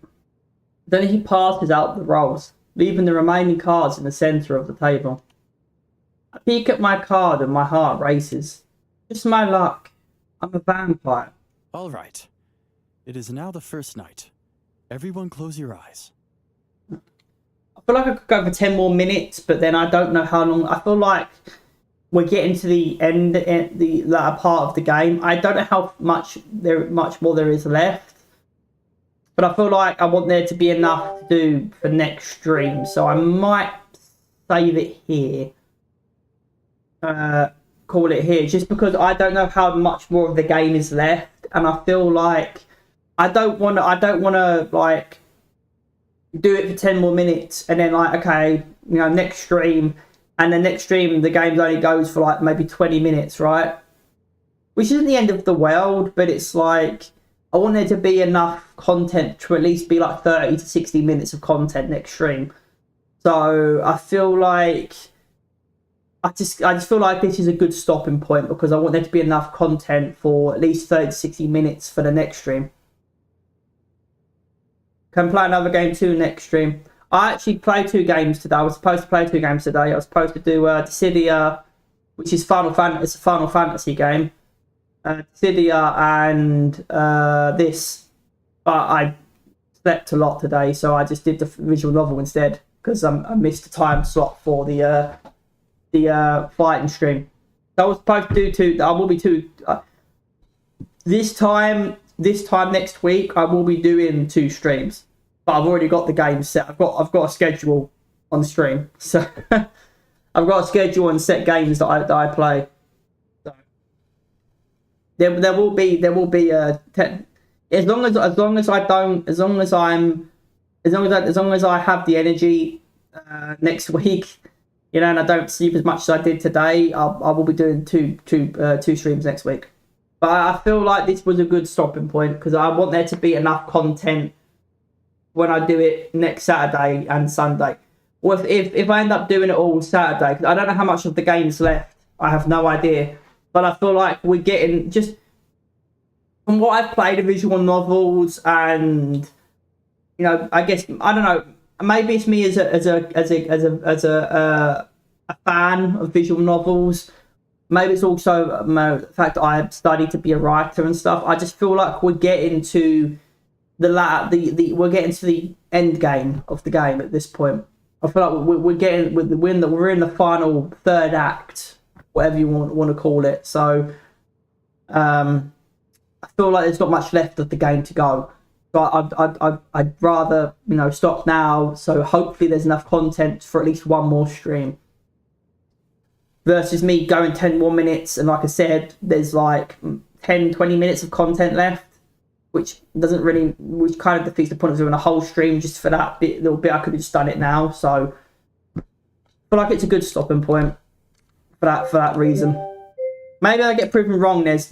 Then he passes out the rolls, leaving the remaining cards in the centre of the table. I peek at my card and my heart races. Just my luck. I'm a vampire. All right. It is now the first night. Everyone close your eyes. I feel like I could go for 10 more minutes, but then I don't know how long. I feel like we're getting to the end, the latter part of the game. I don't know how much more there is left, but I feel like I want there to be enough to do for next stream, so I might save it here. Call it here, just because I don't know how much more of the game is left, and I feel like I don't want to like do it for 10 more minutes and then like, okay, you know, next stream, and the next stream the game only goes for like maybe 20 minutes, right? Which isn't the end of the world, but it's like I want there to be enough content to at least be like 30 to 60 minutes of content next stream. So I feel like I just feel like this is a good stopping point, because I want there to be enough content for at least 30 to 60 minutes for the next stream. Can play another game too next stream. I actually played 2 games today. I was supposed to play 2 games today. I was supposed to do Dissidia which is Final Fantasy. It's a Final Fantasy game. Dissidia and this, but I slept a lot today, so I just did the visual novel instead because I missed the time slot for the fighting stream. So I was supposed to do two. I will be two. This time next week, I will be doing 2 streams, but I've already got the game set. I've got a schedule on the stream, so I've got a schedule and set games that I play. So there will be as long as I have the energy next week, you know, and I don't sleep as much as I did today, I will be doing two streams next week. But I feel like this was a good stopping point because I want there to be enough content when I do it next Saturday and Sunday. Or if I end up doing it all Saturday, because I don't know how much of the game's left. I have no idea. But I feel like we're getting, just from what I've played of visual novels, and you know, I guess I don't know. Maybe it's me as a fan of visual novels. Maybe it's also the fact that I studied to be a writer and stuff. I just feel like we're getting to we're getting to the end game of the game at this point. I feel like we're in the final third act, whatever you want to call it. So I feel like there's not much left of the game to go. So I'd rather, you know, stop now. So hopefully there's enough content for at least one more stream. Versus me going 10 more minutes, and like I said, there's like 10-20 minutes of content left, which kind of defeats the point of doing a whole stream just for that little bit. I could have just done it now, so I feel like it's a good stopping point for that reason. Maybe I get proven wrong. There's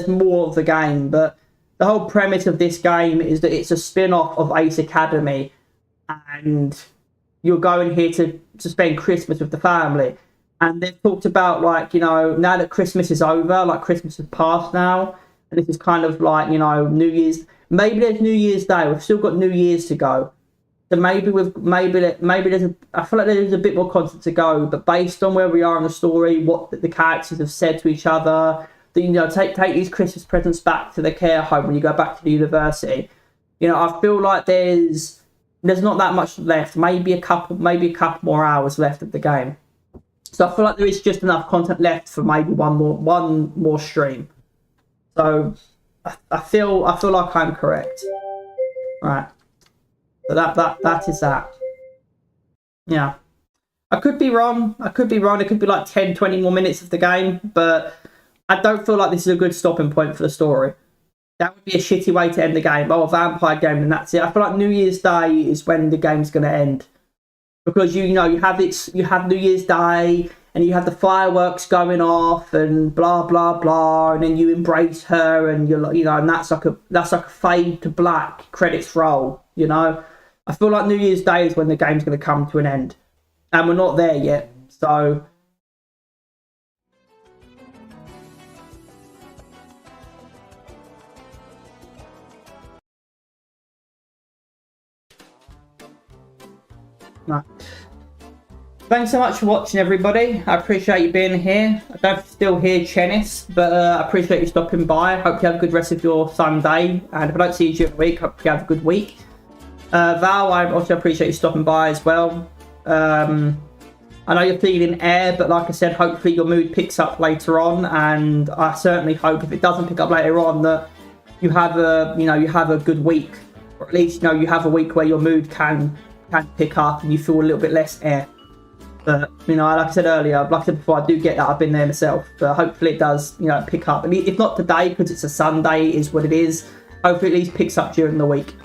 more of the game, but the whole premise of this game is that it's a spin-off of Ace Academy, and you're going here to spend Christmas with the family. And they've talked about, like, you know, now that Christmas is over, like Christmas has passed now, and this is kind of like, you know, New Year's. Maybe there's New Year's Day. We've still got New Year's to go. So maybe there's I feel like there's a bit more content to go. But based on where we are in the story, what the characters have said to each other, that, you know, take these Christmas presents back to the care home when you go back to the university. You know, I feel like there's not that much left. Maybe a couple more hours left of the game. So I feel like there is just enough content left for maybe one more stream. So I feel like I'm correct. Right. So that is that. Yeah. I could be wrong. It could be like 10-20 more minutes of the game, but I don't feel like this is a good stopping point for the story. That would be a shitty way to end the game. Oh, a vampire game, and that's it. I feel like New Year's Day is when the game's going to end. Because, you know, you have New Year's Day, and you have the fireworks going off, and blah, blah, blah, and then you embrace her, and you're like, you know, and that's like a fade to black, credits roll, you know? I feel like New Year's Day is when the game's going to come to an end. And we're not there yet, so... Right. Thanks so much for watching, everybody. I appreciate you being here. I don't know if you're still here, Chenis, but I appreciate you stopping by. Hope you have a good rest of your Sunday, and if I don't see you during the week, hope you have a good week. Val, I also appreciate you stopping by as well. I know you're feeling air, but like I said, hopefully your mood picks up later on, and I certainly hope if it doesn't pick up later on that you have a good week, or at least, you know, you have a week where your mood can pick up and you feel a little bit less air. But, you know, like I said earlier, like I said before, I do get that. I've been there myself, but hopefully it does, you know, pick up. And if not today, because it's a Sunday, is what it is, hopefully at least picks up during the week.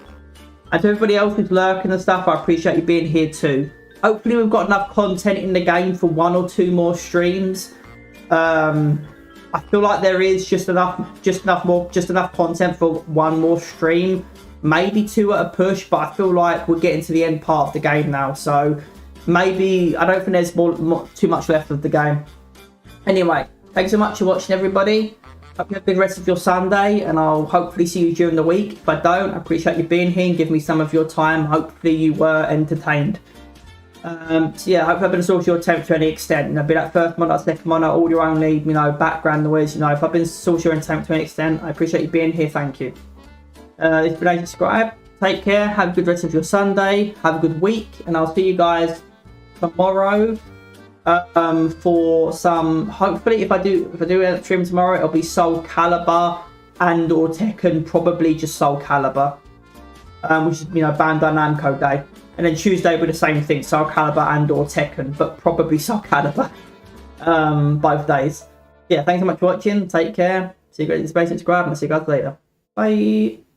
And to everybody else who's lurking and stuff, I appreciate you being here too. Hopefully we've got enough content in the game for 1 or 2 more streams. I feel like there is just enough content for 1 more stream, maybe 2 at a push. But I feel like we're getting to the end part of the game now, so maybe I don't think there's too much left of the game. Anyway, thanks so much for watching, everybody. Hope you have a good rest of your Sunday, and I'll hopefully see you during the week. If I don't, I appreciate you being here and giving me some of your time. Hopefully you were entertained. So yeah, I hope I've been saucy your attempt to any extent. You know, be that first monitor, second monitor, audio only, you know, background noise. You know, if I've been saucy your attempt to any extent, I appreciate you being here. Thank you. It's been a subscribe. Take care. Have a good rest of your Sunday. Have a good week, and I'll see you guys tomorrow for some. Hopefully, if I do a stream tomorrow, it'll be Soul Calibur and or Tekken. Probably just Soul Calibur, which is, you know, Bandai Namco Day. And then Tuesday will be the same thing, Soul Calibur and or Tekken, but probably Soul Calibur both days. Yeah, thanks so much for watching. Take care. See you guys in space. Subscribe, and I'll see you guys later. Bye.